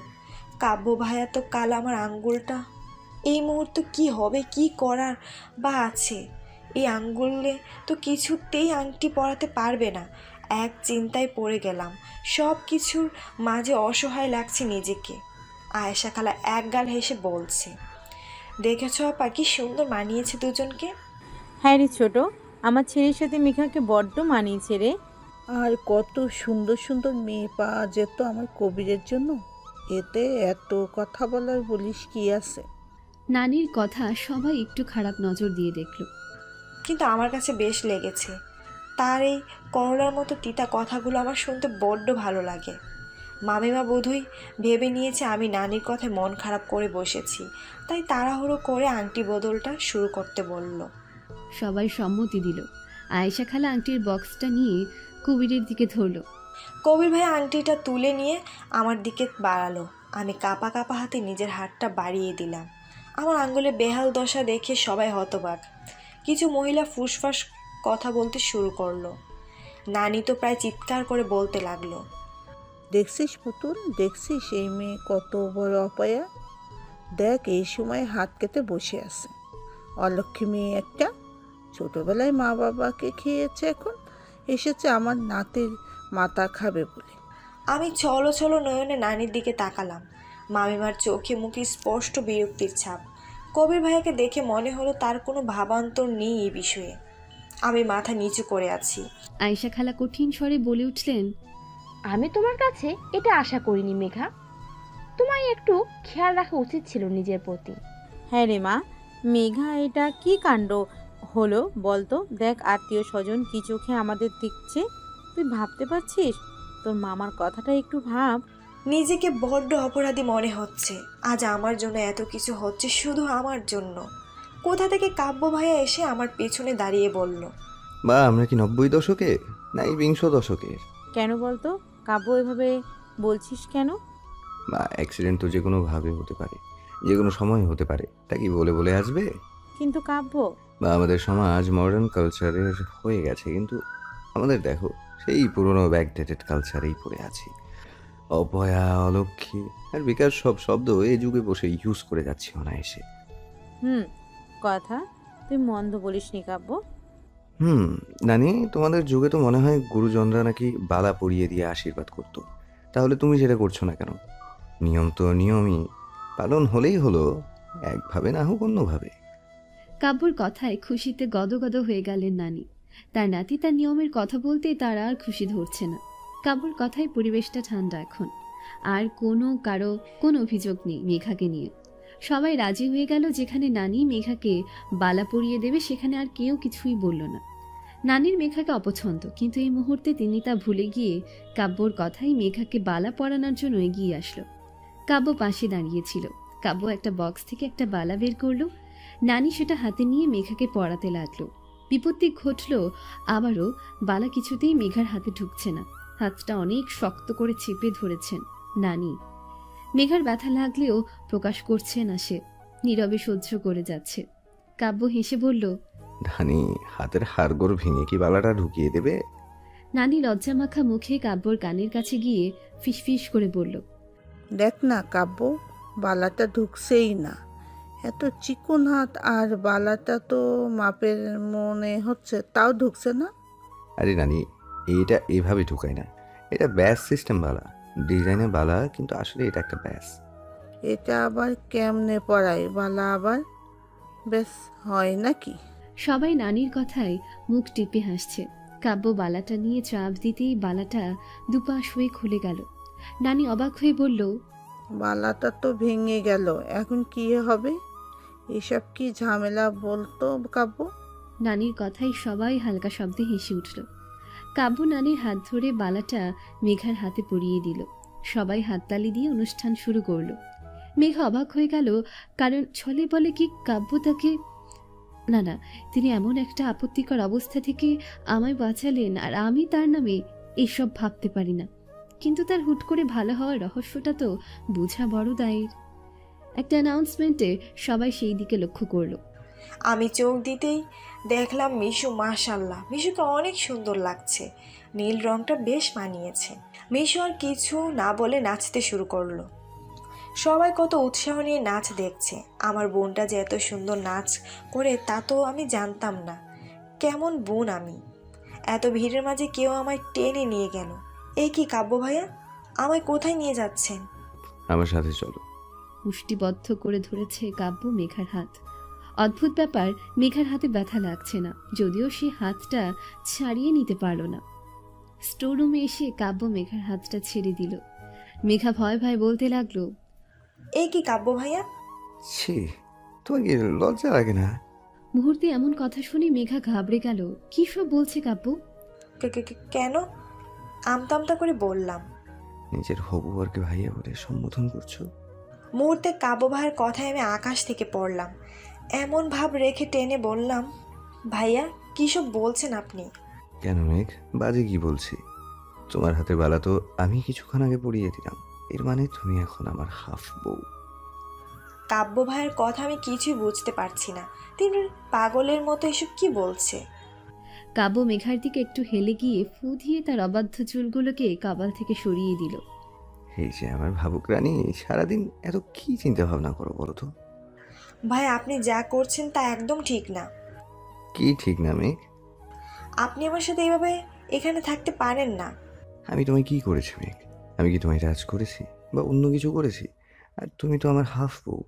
কাব্য ভাইয়া তো কাল আমার আঙ্গুলটা, এই মুহূর্তে কি হবে, কি করার বা আছে। এই আঙ্গুলে তো কিছুতেই আংটি পরাতে পারবে না। এক চিন্তায় পড়ে গেলাম, সব কিছুর মাঝে অসহায় লাগছে নিজেকে। আয়েশা খালা একগাল হেসে বলছে, দেখেছ আপা কি সুন্দর মানিয়েছে দুজনকে। হ্যাঁ রে ছোট, আমার ছেলের সাথে মেঘাকে বড্ড মানিয়েছে রে। আর কত সুন্দর সুন্দর মেয়ে পাওয়া যেত আমার কবিরের জন্য, এতে এত কথা বলার বলিস কি আছে। নানির কথা সবাই একটু খারাপ নজর দিয়ে দেখল। কিন্তু আমার কাছে বেশ লেগেছে। তার এই করলার মতো তিতা কথাগুলো আমার শুনতে বড্ড ভালো লাগে। মামিমা বোধহয় ভেবে নিয়েছে আমি নানির কথায় মন খারাপ করে বসেছি, তাই তাড়াহুড়ো করে আংটি বদলটা শুরু করতে বলল। সবাই সম্মতি দিল। আয়েশা খালা আংটির বক্সটা নিয়ে কবিরের দিকে ধরল। কবির ভাই আংটিটা তুলে নিয়ে আমার দিকে বাড়ালো। আমি কাঁপা কাঁপা হাতে নিজের হাতটা বাড়িয়ে দিলাম। আমার আঙ্গুলে বেহাল দশা দেখে সবাই হতবাক। কিছু মহিলা ফুসফাস কথা বলতে শুরু করলো। নানি তো প্রায় চিৎকার করে বলতে লাগলো, দেখছিস পুতুল, দেখছিস এই মেয়ে কত বড় অপয়া। দেখ এই সময় হাত কেটে বসে আছে, অলক্ষ্মী মেয়ে একটা। ছোটবেলায় মা বাবাকে খেয়েছে, এখন এসেছে আমার নাতির মাথা খাবে বলে। আমি ছলো ছলো নয়নে নানির দিকে তাকালাম। মামিমার চোখে মুখে স্পষ্ট বিরক্তির ছাপ। কবির ভাইয়াকে দেখে মনে হলো তার কোনো ভাবান্তর নেই এই বিষয়ে। আমি মাথা নিচু করে আছি। আয়েশা খালা কঠিন স্বরে বলে উঠলেন, আমি তোমার কাছে এটা আশা করিনি মেঘা। তোমায় একটু খেয়াল রাখা উচিত ছিল নিজের প্রতি। হ্যাঁ রে মা, মেঘা এটা কি কাণ্ড হলো বলতো? দেখ আত্মীয় স্বজন কি চোখে আমাদের দেখছে, তুই ভাবতে পারছিস? তোর মামার কথাটা একটু ভাব। নিজেকে বড্ড অপরাধী মনে হচ্ছে। আজ আমার জন্য এত কিছু হচ্ছে, শুধু আমার জন্য। কোথা থেকে কাব্য ভাইয়া এসে আমার পেছনে দাঁড়িয়ে বলল, বা আমরা কি 90 দশকে না এই 20 দশকের? কেন বলতো কাব্য এভাবে বলছিস কেন? বা অ্যাক্সিডেন্ট তো যে কোনোভাবে হতে পারে, যে কোনো সময় হতে পারে, তা কি বলে বলে আসবে? কিন্তু কাব্য, বা আমাদের সমাজ মডার্ন কালচারের হয়ে গেছে, কিন্তু আমাদের দেখো সেই পুরনো ব্যাকডেটেড কালচারেই পড়ে আছি। অপয়া, অলক্ষ্মী আর বিকাশ সব শব্দ এই যুগে বসে ইউজ করে যাচ্ছি অনায়াসে। কথা তুই মন্দ বলিসনি কাব্য। নানি, তোমাদের যুগে তো মনে হয় গুরুজনরা নাকি বালা পরিয়ে দিয়ে আশীর্বাদ করতো, তাহলে তুমি সেটা করছো না কেন? নিয়ম তো নিয়মই, পালন হলেই হলো, একভাবে না হোক অন্যভাবে। কাব্যর কথায় খুশিতে গদগদ হয়ে গেলেন নানি। তার নাতি তার নিয়মের কথা বলতে তার আর খুশি ধরছে না। কাব্যর কথায় পরিবেশটা ঠান্ডা এখন। আর কারো কোনো অভিযোগ নেই মেঘাকে নিয়ে। সবাই রাজি হয়ে গেল, যেখানে নানি মেঘাকে বালা পরিয়ে দেবে সেখানে আর কেউ কিছুই বলল না। নানির মেঘাকে অপছন্দ, কিন্তু এই মুহূর্তে তিনি তা ভুলে গিয়ে কাব্যর কথাই মেঘাকে বালা পরানোর জন্য এগিয়ে আসলো। কাব্য পাশে দাঁড়িয়েছিল। কাব্য একটা বক্স থেকে একটা বালা বের করলো। নানি সেটা হাতে নিয়ে মেঘাকে পরাতে লাগলো। বিপত্তি ঘটল আবারও। বালা কিছুতেই মেঘার হাতে ঢুকছে না। হাতটা অনেক শক্ত করে চেপে ধরেছেন নানি। মেঘার ব্যথা লাগলেও প্রকাশ করছে না সে, নীরবে সহ্য করে যাচ্ছে। কাব্য হেসে বলল, ধানি, হাতের হাড়গোড় ভেঙে কি বালাটা ঢুকিয়ে দেবে? নানি লজ্জামাখা মুখে কাব্যর কানের কাছে গিয়ে ফিসফিস করে বলল, দেখ না কাব্য, বালাটা ঢুকছেই না। এত চিকন হাত, আর বালাটা তো মাপের মনে হচ্ছে, তাও ঢুকছে না। আরে নানি, এইটা এভাবে ঢুকায় না, এটা ব্যাস সিস্টেম বালা, ডিজাইনের বালা, কিন্তু আসলে এটা একটা ব্যাস। এটা আবার কেমনে পড়ায় বালা আবার বেশ হয় নাকি? সবাই নানির কথায় মুখ টিপে হাসছে। কাব্য বালাটা নিয়ে চাপ দিতেই বালাটা দুপাশ হয়ে খুলে গেল। নানি অবাক হয়ে বলল, বালাটা তো ভেঙে গেল, এখন কি হবে? এসব কি ঝামেলা বলতো কাব্য? নানির কথায় সবাই হালকা শব্দে হেসে উঠল। কাব্য নানির হাত ধরে বালাটা মেঘার হাতে পরিয়ে দিল। সবাই হাততালি দিয়ে অনুষ্ঠান শুরু করলো। মেঘা অবাক হয়ে গেল, কারণ ছলে বলে কি কাব্য তাকে না, তিনি এমন একটা আপত্তিকর অবস্থা থেকে আমায় বাঁচালেন, আর আমি তার নামে এসব ভাবতে পারি না। কিন্তু তার হুট করে ভালো হওয়ার রহস্যটা তো বোঝা বড় দায়ের। একটা অ্যানাউন্সমেন্টে সবাই সেই দিকে লক্ষ্য করলো। আমি চোখ দিতেই দেখলাম মিশু। মাশাল্লাহ, মিশুকে অনেক সুন্দর লাগছে। নীল রংটা বেশ মানিয়েছে। মিশু আর কিছু না বলে নাচতে শুরু করলো। সবাই কত উৎসাহ নিয়ে নাচ দেখছে। আমার বোনটা যে এত সুন্দর নাচ করে তা তো আমি জানতাম না। কেমন বোন আমি! এত ভিড়ের মাঝে কেউ আমায় টেনে নিয়ে গেল। এই কি কাব্য ভাইয়া, আমায় কোথায় নিয়ে যাচ্ছেন? আমার সাথে চলো। মুষ্টিবদ্ধ করে ধরেছে কাব্য মেঘার হাত। অদ্ভুত ব্যাপার, মেঘার হাতে ব্যথা লাগছে না, যদিও সে হাতটা ছাড়িয়ে নিতে পারল না। স্টোররুমে এসে কাব্য মেঘার হাতটা ছেড়ে দিল। মেঘা ভয় ভয় বলতে লাগলো, এই কি কাব্য ভাইয়া? ছি, তোমার কি লজ্জা লাগে না? মুহূর্তে এমন কথা শুনে মেঘা ঘাবড়ে গেল। কি সব বলছে কাব্য? কেন? আমতা আমতা করে বললাম। নিজের হবু বরকে ভাইয়া বলে সম্বোধন করছো? মুহূর্তে কাব্য ভাইয়ের কথায় আমি আকাশ থেকে পড়লাম। এমন ভাব রেখে টেনে বললাম, ভাইয়া কী সব বলছেন আপনি? কেন মেঘ, বাজে কি বলছি? তোমার হাতে বালা তো আমি কিছুক্ষণ আগে পরিয়ে দিলাম, এর মানে তুমি এখন আমার হাফ বউ। কাব্য ভাইয়ের কথা আমি কিছুই বুঝতে পারছি না। তিনি পাগলের মতো এসব কি বলছে? কাব্য মেঘার দিকে একটু হেলে গিয়ে ফু দিয়ে তার অবাধ্য চুলগুলোকে কপাল থেকে সরিয়ে দিল। এই যে আমার ভাবুক রানী, সারাদিন এত কি চিন্তা ভাবনা করো বলো তো? ভাই আপনি যা করছেন তা একদম ঠিক না। কি ঠিক না মেঘ? আপনি আমার সাথে এইভাবে এখানে থাকতে পারেন না। আমি তোমায় কি করেছি মেঘ? আমি কি তোমায় রাজ করেছি বা অন্য কিছু করেছি? আর তুমি তো আমার হাফ বউ।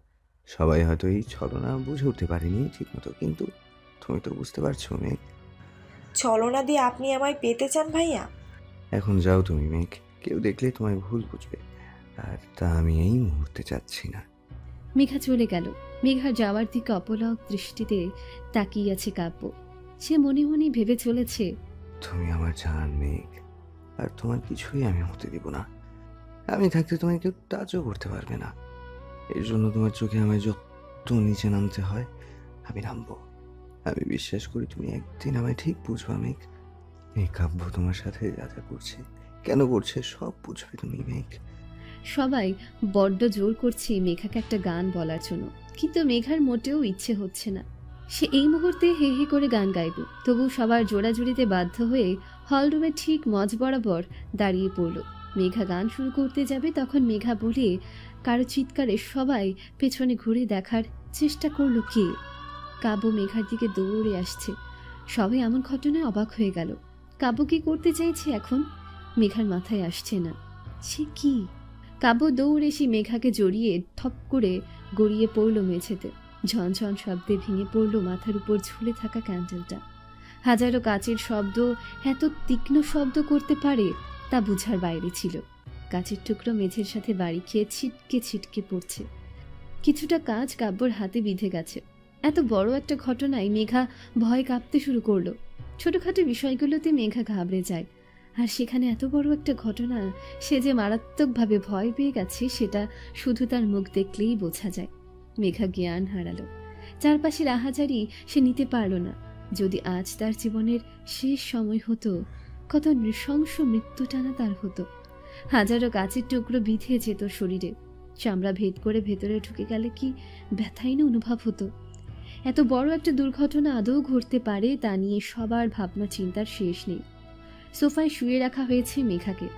সবাই হয়তো এই ছলনা বুঝে উঠতে পারেনি ঠিক মতো, কিন্তু তুমি তো বুঝতে পারছো মেঘ। ছলনা দিয়ে আপনি আমায় পেতে চান ভাইয়া? এখন যাও তুমি মেঘ, কেউ দেখলে তোমায় ভুল বুঝবে, আর তা আমি এই মুহূর্তে চাচ্ছি না। মেঘা চলে গেল। মেঘার যাওয়ার দিকে অপলক দৃষ্টিতে তাকিয়ে আছে কাব্য। সে মনে মনে ভেবে চলেছে, তুমি আমার জান মেঘ, আর তোমার কিছুই আমি হতে দিব না। আমি থাকতে তোমায় কেউ টাচও করতে পারবে না। এর জন্য তোমার চোখে আমায় যত নিচে নামতে হয় আমি নামবো। আমি বিশ্বাস করি তুমি একদিন আমায় ঠিক বুঝবা মেঘ। এই কাব্য তোমার সাথে যা যা করছে, কেন করছে, সব বুঝবে তুমি মেঘ। সবাই বড্ড জোর করছে মেঘাকে একটা গান বলার জন্য, কিন্তু মেঘার মোটেও ইচ্ছে হচ্ছে না। সে এই মুহূর্তে হে হে করে গান গাইবে। তবু সবার জোড়াজুড়িতে বাধ্য হয়ে হলরুমে ঠিক মজ বরাবর দাঁড়িয়ে পড়ল। মেঘা গান শুরু করতে যাবে, তখন মেঘা বলে কারো চিৎকারে সবাই পেছনে ঘুরে দেখার চেষ্টা করলো কে। কাব্য মেঘার দিকে দৌড়ে আসছে। সবাই এমন ঘটনায় অবাক হয়ে গেল। কাব্য কি করতে চাইছে এখন? মেঘার মাথায় আসছে না সে কি। কাব্য দৌড়ে এসে মেঘাকে জড়িয়ে থপ করে গড়িয়ে পড়ল মেঝেতে। ঝনঝন শব্দে ভেঙে পড়ল মাথার উপর ঝুলে থাকা ক্যান্ডেলটা। হাজারো কাচের শব্দ এত তীক্ষ্ণ শব্দ করতে পারে তা বুঝার বাইরে ছিল। কাচের টুকরো মেঝের সাথে বাড়ি খেয়ে ছিটকে ছিটকে পড়ছে। কিছুটা কাজ কাব্যর হাতে বিঁধে গেছে। এত বড় একটা ঘটনায় মেঘা ভয় কাঁপতে শুরু করলো। ছোটখাটো বিষয়গুলোতে মেঘা ঘাবড়ে যায়, আর সেখানে এত বড় একটা ঘটনা সে যে মারাত্মকভাবে ভয় পেয়ে গেছে সেটা শুধু তার মুখ দেখলেই বোঝা যায়। মেঘা জ্ঞান হারালো। চারপাশের আহাজারি সে নিতে পারল না। যদি আজ তার জীবনের শেষ সময় হতো, কত নৃশংস মৃত্যু টানা তার হতো। হাজারো গাছের টুকরো বিঁধে যেত শরীরে। চামড়া ভেদ করে ভেতরে ঢুকে গেলে কি ব্যথাই না অনুভব হতো। এত বড় একটা দুর্ঘটনা আদৌ ঘটতে পারে তা নিয়ে সবার ভাবনা চিন্তার শেষ নেই। সোফায় শুয়ে রাখা হয়েছে মেঘাকে।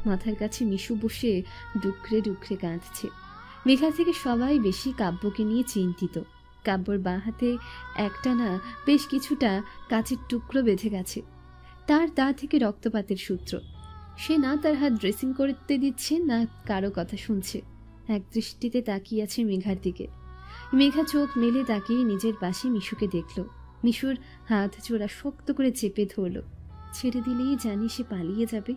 মাথার কাছে মিশু বসে ডুকরে ডুকরে কাঁদছে। মেঘা থেকে সবাই বেশি কাব্যকে নিয়ে চিন্তিত। কাব্যর বাঁ হাতে একটানা বেশ কিছুটা কাচের টুকরো বেঁধে গেছে। তার দা থেকে রক্তপাতের সূত্র। সে না তার হাত ড্রেসিং করতে দিচ্ছে, না কারো কথা শুনছে। এক দৃষ্টিতে তাকিয়ে আছে মেঘার দিকে। মেঘা চোখ মেলে তাকিয়ে নিজের পাশে মিশুকে দেখল। মিশুর হাত জোড়া শক্ত করে চেপে ধরল। ছেড়ে দিলেই জানি সে পালিয়ে যাবে।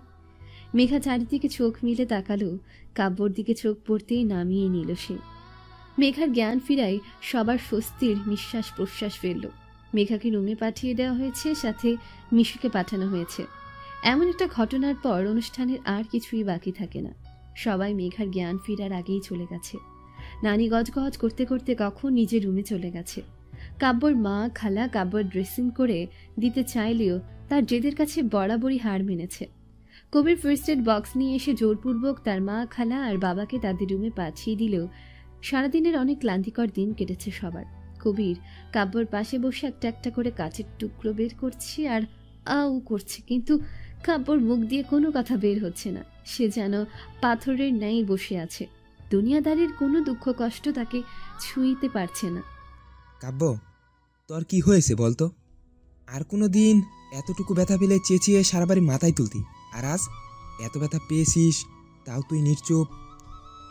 মেঘা চারিদিকে চোখ মিলে তাকালো। কাব্যর দিকে চোখ পড়তেই নামিয়ে নিল সে। মেঘার জ্ঞান ফিরায় সবার স্বস্তির নিঃশ্বাস প্রশ্বাস ফেলল। মেঘাকে রুমে পাঠিয়ে দেওয়া হয়েছে, সাথে মিশুকে পাঠানো হয়েছে। এমন একটা ঘটনার পর অনুষ্ঠানের আর কিছুই বাকি থাকে না। সবাই মেঘার জ্ঞান ফেরার আগেই চলে গেছে। নানি গজগজ করতে করতে কখন নিজের রুমে চলে গেছে। কাব্যর মা খালা কাব্যর ড্রেসিং করে দিতে চাইলেও তার জেদের কাছে বরাবরই হার মেনেছে। কবির ফার্স্ট এড বক্স নিয়ে এসে জোরপূর্বক তার মা খালা আর বাবাকে তাদের রুমে পাঠিয়ে দিলেও সারাদিনের অনেক ক্লান্তিকর দিন কেটেছে সবার। কবির কাব্যর পাশে বসে একটা একটা করে কাচের টুকরো বের করছে আর আউ করছে, কিন্তু কাব্যর মুখ দিয়ে কোনো কথা বের হচ্ছে না। সে যেন পাথরের ন্যায় বসে আছে। দুনিয়াদারির কোনো দুঃখ কষ্ট তাকে ছুঁইতে পারছে না। কাব্য, তোর কি হয়েছে বলতো? আর কোনো দিন এতটুকু ব্যথা পেলে চেঁচিয়ে সারা বাড়ি মাথায় তুলতি, আর আজ এত ব্যথা পেয়েছিস তাও তুই নির্চুপ।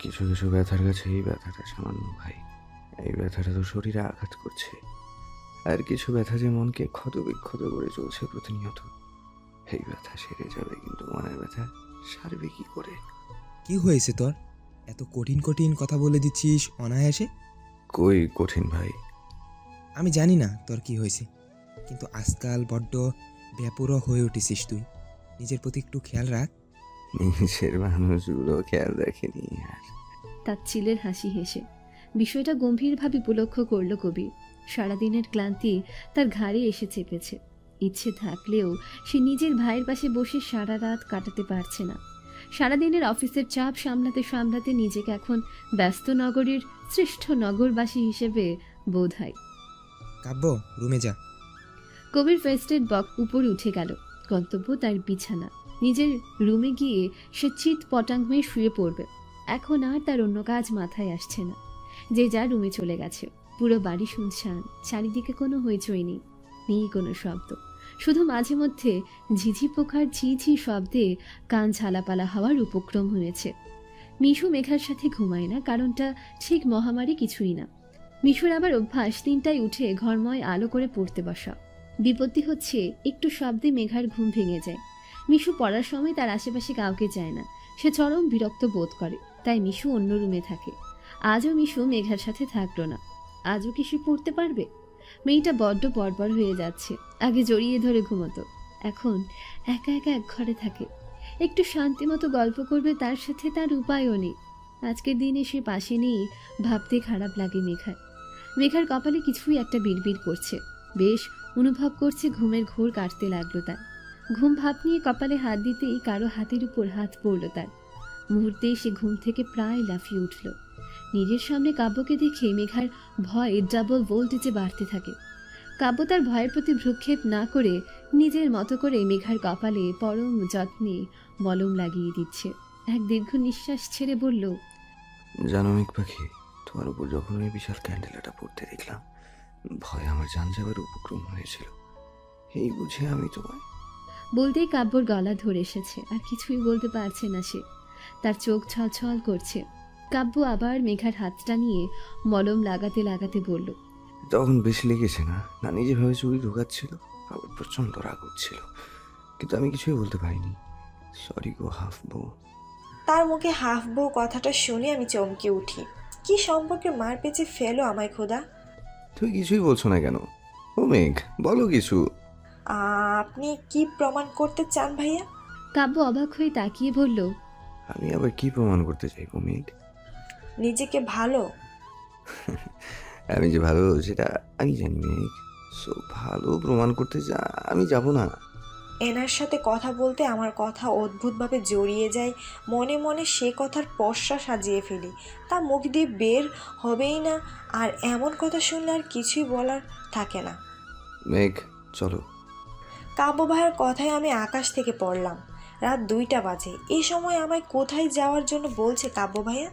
কিছু কিছু ব্যথার কাছে এই ব্যথাটা সামান্য ভাই। এই ব্যথাটা তো শরীরে আঘাত করছে, আর কিছু ব্যথা যে মনকে ক্ষত বিক্ষত করে চলছে প্রতিনিয়ত। এই ব্যথা সেরে যাবে, কিন্তু মনের ব্যথা সারবে কি করে? কি হয়েছে তোর? এত কঠিন কঠিন কথা বলে দিচ্ছিস অনায়াসে। কই কঠিন ভাই? আমি জানি না তোর কি হয়েছে, কিন্তু আজকাল বড্ড বেপরোয়া হয়ে উঠেছিস তুই। নিজের প্রতি একটু খেয়াল রাখ। নিজের মানুষগুলো খেয়াল রাখেনি আর। তাচ্ছিলের হাসি হেসে বিষয়টা গম্ভীরভাবে উপলক্ষ করল কবির। সারাদিনের ক্লান্তি তার ঘাড়ে এসে চেপেছে। ইচ্ছে থাকলেও সে নিজের ভাইয়ের পাশে বসে সারা রাত কাটাতে পারছে না। সারাদিনের অফিসের চাপ সামলাতে সামলাতে নিজেকে এখন ব্যস্ত নগরীর শ্রেষ্ঠ নগরবাসী হিসেবে বোধ হয়। কাব্য, রুমে যা। কবির ফার্স্ট এড বক্স উপরে উঠে গেল। গন্তব্য তার বিছানা। নিজের রুমে গিয়ে সে চিৎ পটাং হয়ে শুয়ে পড়বে। এখন আর তার অন্য কাজ মাথায় আসছে না। যে যা রুমে চলে গেছে। পুরো বাড়ি শুনশান, চারিদিকে কোনো হইচই নেই, নেই কোনো শব্দ। শুধু মাঝে মধ্যে ঝিঝি পোকার ঝি ঝি শব্দে কান ঝালাপালা হওয়ার উপক্রম হয়েছে। মিশু মেঘার সাথে ঘুমায় না, কারণটা ঠিক মহামারী কিছুই না। মিশুর আবার অভ্যাস ৩টায় উঠে ঘরময় আলো করে পড়তে বসা। বিপত্তি হচ্ছে একটু শব্দে মেঘার ঘুম ভেঙে যায়। মিশু পড়ার সময় তার আশেপাশে কাউকে যায় না। সে চরম বিরক্ত বোধ করে, তাই মিশু অন্য রুমে থাকে। আজও মিশু মেঘার সাথে থাকলো না। আজও কি সে পড়তে পারবে? মেয়েটা বড্ড বড়বড় হয়ে যাচ্ছে। আগে জড়িয়ে ধরে ঘুমতো, এখন একা একা এক ঘরে থাকে। একটু শান্তি মতো গল্প করবে তার সাথে, তার উপায়ও নেই। আজকের দিনে সে পাশে নেই, ভাবতে খারাপ লাগে মেঘার। মেঘার কপালে কিছুই একটা বিড়বিড় করছে। বেশ অনুভব করছে ঘুমের ঘোর কাটতে লাগলো তার। ঘুম ভাব নিয়ে কপালে হাত দিতেই কারো হাতের উপর হাত পড়ল তার। মুহূর্তেই সে ঘুম থেকে প্রায় লাফিয়ে উঠল। নিজের সামনে কাব্যকে দেখে মেঘার ভয় ডাবল ভোল্টেজে বাড়তে থাকে। কাব্য তার ভয়ের প্রতি ভ্রুক্ষেপ না করে নিজের মতো করে মেঘার কপালে পরম যত্নে মলম লাগিয়ে দিচ্ছে। এক দীর্ঘ নিঃশ্বাস ছেড়ে বলল, জানো মেঘ পাখি, তোমার উপর যখন ওই বিশাল ক্যান্ডেলাটা পড়তে দেখলাম, ভয় আমার জান যাবার উপক্রম হয়েছিল। এই বুঝে আমি তোমায়। বলতেই কাব্যর গলা ধরে এসেছে, আর কিছুই বলতে পারছে না সে। তার চোখ ছলছল করছে। কাব্য আবার মেঘার হাতটা নিয়ে মলম লাগাতে লাগাতে বলল, তখন বেশি লেগেছে না? না নিজে ভাবে চুরি ঢোকাচ্ছিল, আবার প্রচণ্ড রাগ হচ্ছিল, কিন্তু আমি কিছুই বলতে পারিনি। সরি গো হাফ বউ। তার মুখে হাফ বউ কথাটা শুনে আমি চমকে উঠি। কি সম্পর্কে মার পেঁচে ফেলো আমায় খোদা। তুমি কিছুই বলছো না কেন? ও মেঘ, বলো কিছু। আপনি কি প্রমাণ করতে চান ভাইয়া? কাব্য অবাক হয়ে তাকিয়ে বলল, আমি আবার কি প্রমাণ করতে চাইবো মেঘ? নিজেকে ভালো। আমি যে ভালো সেটা আমি জানি মেঘ। সো ভালো প্রমাণ করতে আমি যাব না। এনার সাথে কথা বলতে আমার কথা অদ্ভুতভাবে জড়িয়ে যায়। মনে মনে সে কথার পশ্চা সাজিয়ে ফেলি, তা মুখ দিয়ে বের হবেই না। আর এমন কথা শুনলে আর কিছুই বলার থাকে না। মেঘ চলো। কাব্য ভাইয়ের কথায় আমি আকাশ থেকে পড়লাম। রাত 2টা বাজে। এই সময় আমায় কোথায় যাওয়ার জন্য বলছে কাব্য ভাইয়া?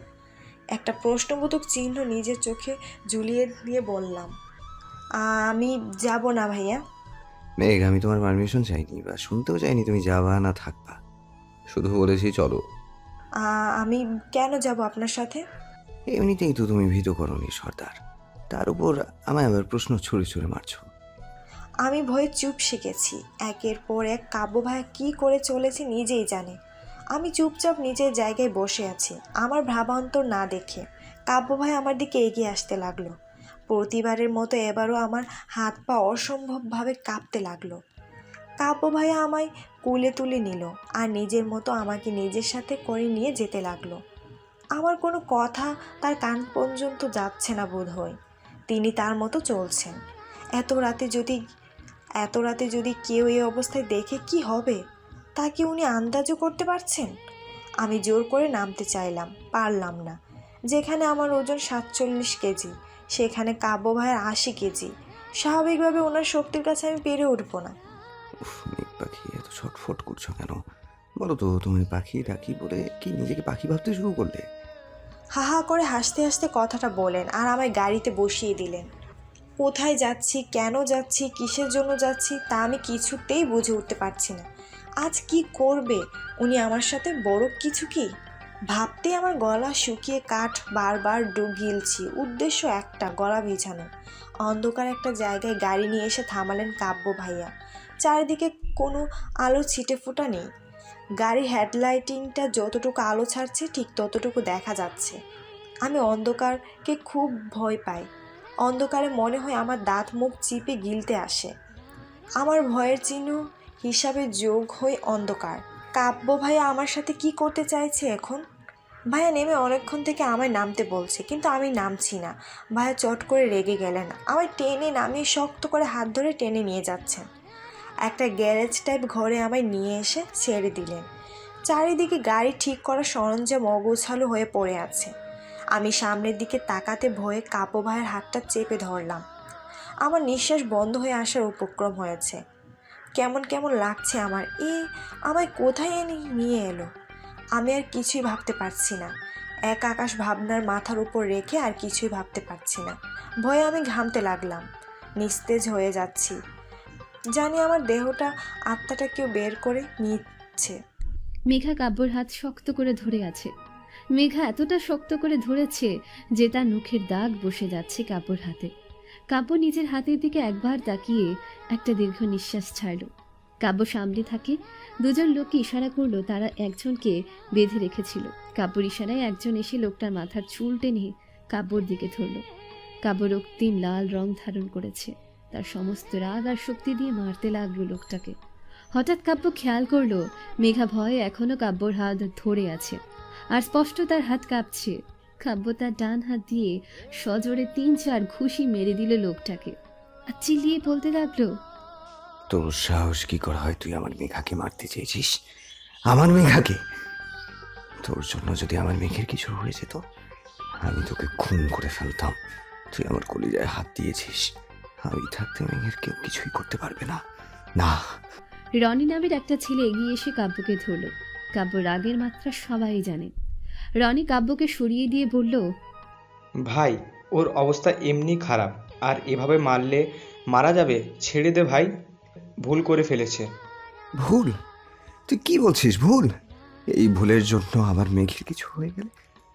একটা প্রশ্নবোধক চিহ্ন নিজের চোখে ঝুলিয়ে দিয়ে বললাম, আমি যাব না ভাইয়া। মেঘ, আমি তোমার পারমিশন চাইনি বা শুনতেও চাইনি তুমি যাবা না থাকবা, শুধু বলেছি চলো। আমি কেন যাব আপনার সাথে? এমনিতেই তো তুমি ভীত করনি সর্দার, তার উপর আমায় আবার প্রশ্ন ছুঁড়ে ছুঁড়ে মারছো। আমি ভয়ে চুপ শিখেছি। একের পর এক কাব্য ভাইয়া কী করে চলেছে নিজেই জানে। আমি চুপচাপ নিজের জায়গায় বসে আছি, আমার ভাবান্তর না দেখে। কাব্য ভাই আমার দিকে এগিয়ে আসতে লাগলো। প্রতিবারের মতো এবারও আমার হাত পা অসম্ভবভাবে কাঁপতে লাগলো। কাব্য ভাইয়া আমায় কুলে তুলে নিল আর নিজের মতো আমাকে নিজের সাথে করে নিয়ে যেতে লাগলো। আমার কোনো কথা তার কান পর্যন্ত যাচ্ছে না বোধ হয়। তিনি তার মতো চলছেন। এত রাতে যদি কেউ এই অবস্থায় দেখে কি হবে তা কি উনি আন্দাজও করতে পারছেন? আমি জোর করে নামতে চাইলাম, পারলাম না। যেখানে আমার ওজন 47 কেজি, সেখানে কাব্য ভাইয়ের 80 কেজি। স্বাভাবিকভাবে ওনার শক্তির কাছে আমি পেরে উঠবো না। মেঘ পাখি, এত ছটফট করছো কেন? বলো তো, তুমি পাখি ডাকি বলে কি নিজেকে পাখি ভাবতে শুরু করলে? হা হা করে হাসতে হাসতে কথাটা বলেন আর আমায় গাড়িতে বসিয়ে দিলেন। কোথায় যাচ্ছি, কেন যাচ্ছি, কিসের জন্য যাচ্ছি তা আমি কিছুতেই বুঝে উঠতে পারছি না। আজ কি করবে উনি আমার সাথে? বড় কিছু কি? ভাবতে আমার গলা শুকিয়ে কাঠ বারবার গিলছি। উদ্দেশ্য একটা, গলা ভিজানো। অন্ধকার একটা জায়গায় গাড়ি নিয়ে এসে থামালেন কাব্য ভাইয়া। চারিদিকে কোনো আলো ছিটে ফোটা নেই। গাড়ির হেডলাইটিংটা যতটুকু আলো ছাড়ছে ঠিক ততটুকু দেখা যাচ্ছে। আমি অন্ধকারকে খুব ভয় পাই। অন্ধকারে মনে হয় আমার দাঁত মুখ চিপে গিলতে আসে। আমার ভয়ের চিহ্ন হিসাবে যোগ হয় অন্ধকার। কাব্য ভাইয়া আমার সাথে কি করতে চাইছে এখন? ভাইয়া নেমে অনেকক্ষণ থেকে আমায় নামতে বলছে, কিন্তু আমি নামছি না। ভাইয়া চট করে রেগে গেলেন, আমায় টেনে নামিয়ে শক্ত করে হাত ধরে টেনে নিয়ে যাচ্ছেন। একটা গ্যারেজ টাইপ ঘরে আমায় নিয়ে এসে ছেড়ে দিলেন। চারিদিকে গাড়ি ঠিক করার সরঞ্জাম অগোছালো হয়ে পড়ে আছে। আমি সামনের দিকে তাকাতে ভয়ে কাব্য ভাইয়ের হাতটা চেপে ধরলাম। আমার নিঃশ্বাস বন্ধ হয়ে আসার উপক্রম হয়েছে। কেমন কেমন লাগছে আমার। আমায় কোথায় এনে নিয়ে এলো? আমি আর কিছুই ভাবতে পারছি না। এক আকাশ ভাবনার মাথার উপর রেখে আর কিছুই ভাবতে পারছি না। ভয়ে আমি ঘামতে লাগলাম, নিস্তেজ হয়ে যাচ্ছি। জানি আমার দেহটা, আত্মাটা কেউ বের করে নিচ্ছে। মেঘা কাব্যর হাত শক্ত করে ধরে আছে। মেঘা এতটা শক্ত করে ধরেছে যে তার নখের দাগ বসে যাচ্ছে কাব্যর হাতে। কাব্য নিজের হাতের দিকে একবার তাকিয়ে একটা দীর্ঘ নিঃশ্বাস ছাড়ল। কাব্য সামনে থাকে। দুজন লোককে ইশারা করলো, তারা একজনকে বেঁধে রেখেছিল। কাব্যর ইশারায় একজন এসে লোকটার মাথার চুল টেনে কাব্যর দিকে ধরল। কাব্য রক্তিম লাল রং ধারণ করেছে। তার সমস্ত রাগ আর শক্তি দিয়ে মারতে লাগলো লোকটাকে। হঠাৎ কাব্য খেয়াল করলো মেঘা ভয়ে এখনো কাব্যর হাত ধরে আছে, আর স্পষ্ট তার হাত কাঁপছে। কাব্য তার ডান হাত দিয়ে সজোরে 3-4 ঘুষি মেরে দিল লোকটাকে, আর চিল্লিয়ে বলতে লাগলো, তোর সাহস কি করে হয় তুই আমার মেঘাকে মারতে চেয়েছিস? আমার মেঘাকে? তোর জন্য যদি আমার মেঘের কিছু হয়ে যেত, আমি তোকে খুন করে ফেলতাম। তুই আমার কলিজায় হাত দিয়েছিস। আমি থাকতে মেঘের কেউ কিছুই করতে পারবে না। না। রনি নামের একটা ছেলে এগিয়ে এসে কাব্যকে ধরল। কাব্য রাগের মাত্রা সবাই জানে। রনি কাব্যকে সরিয়ে দিয়ে বলল, ভাই, ওর অবস্থা এমনি খারাপ, আর এভাবে মারলে মারা যাবে। ছেড়ে দে ভাই, ভুল করে ফেলেছে। ভুল? তুই কি বলছিস ভুল? এই ভুলের জন্য আমার মেঘের কিছু হয়ে গেলে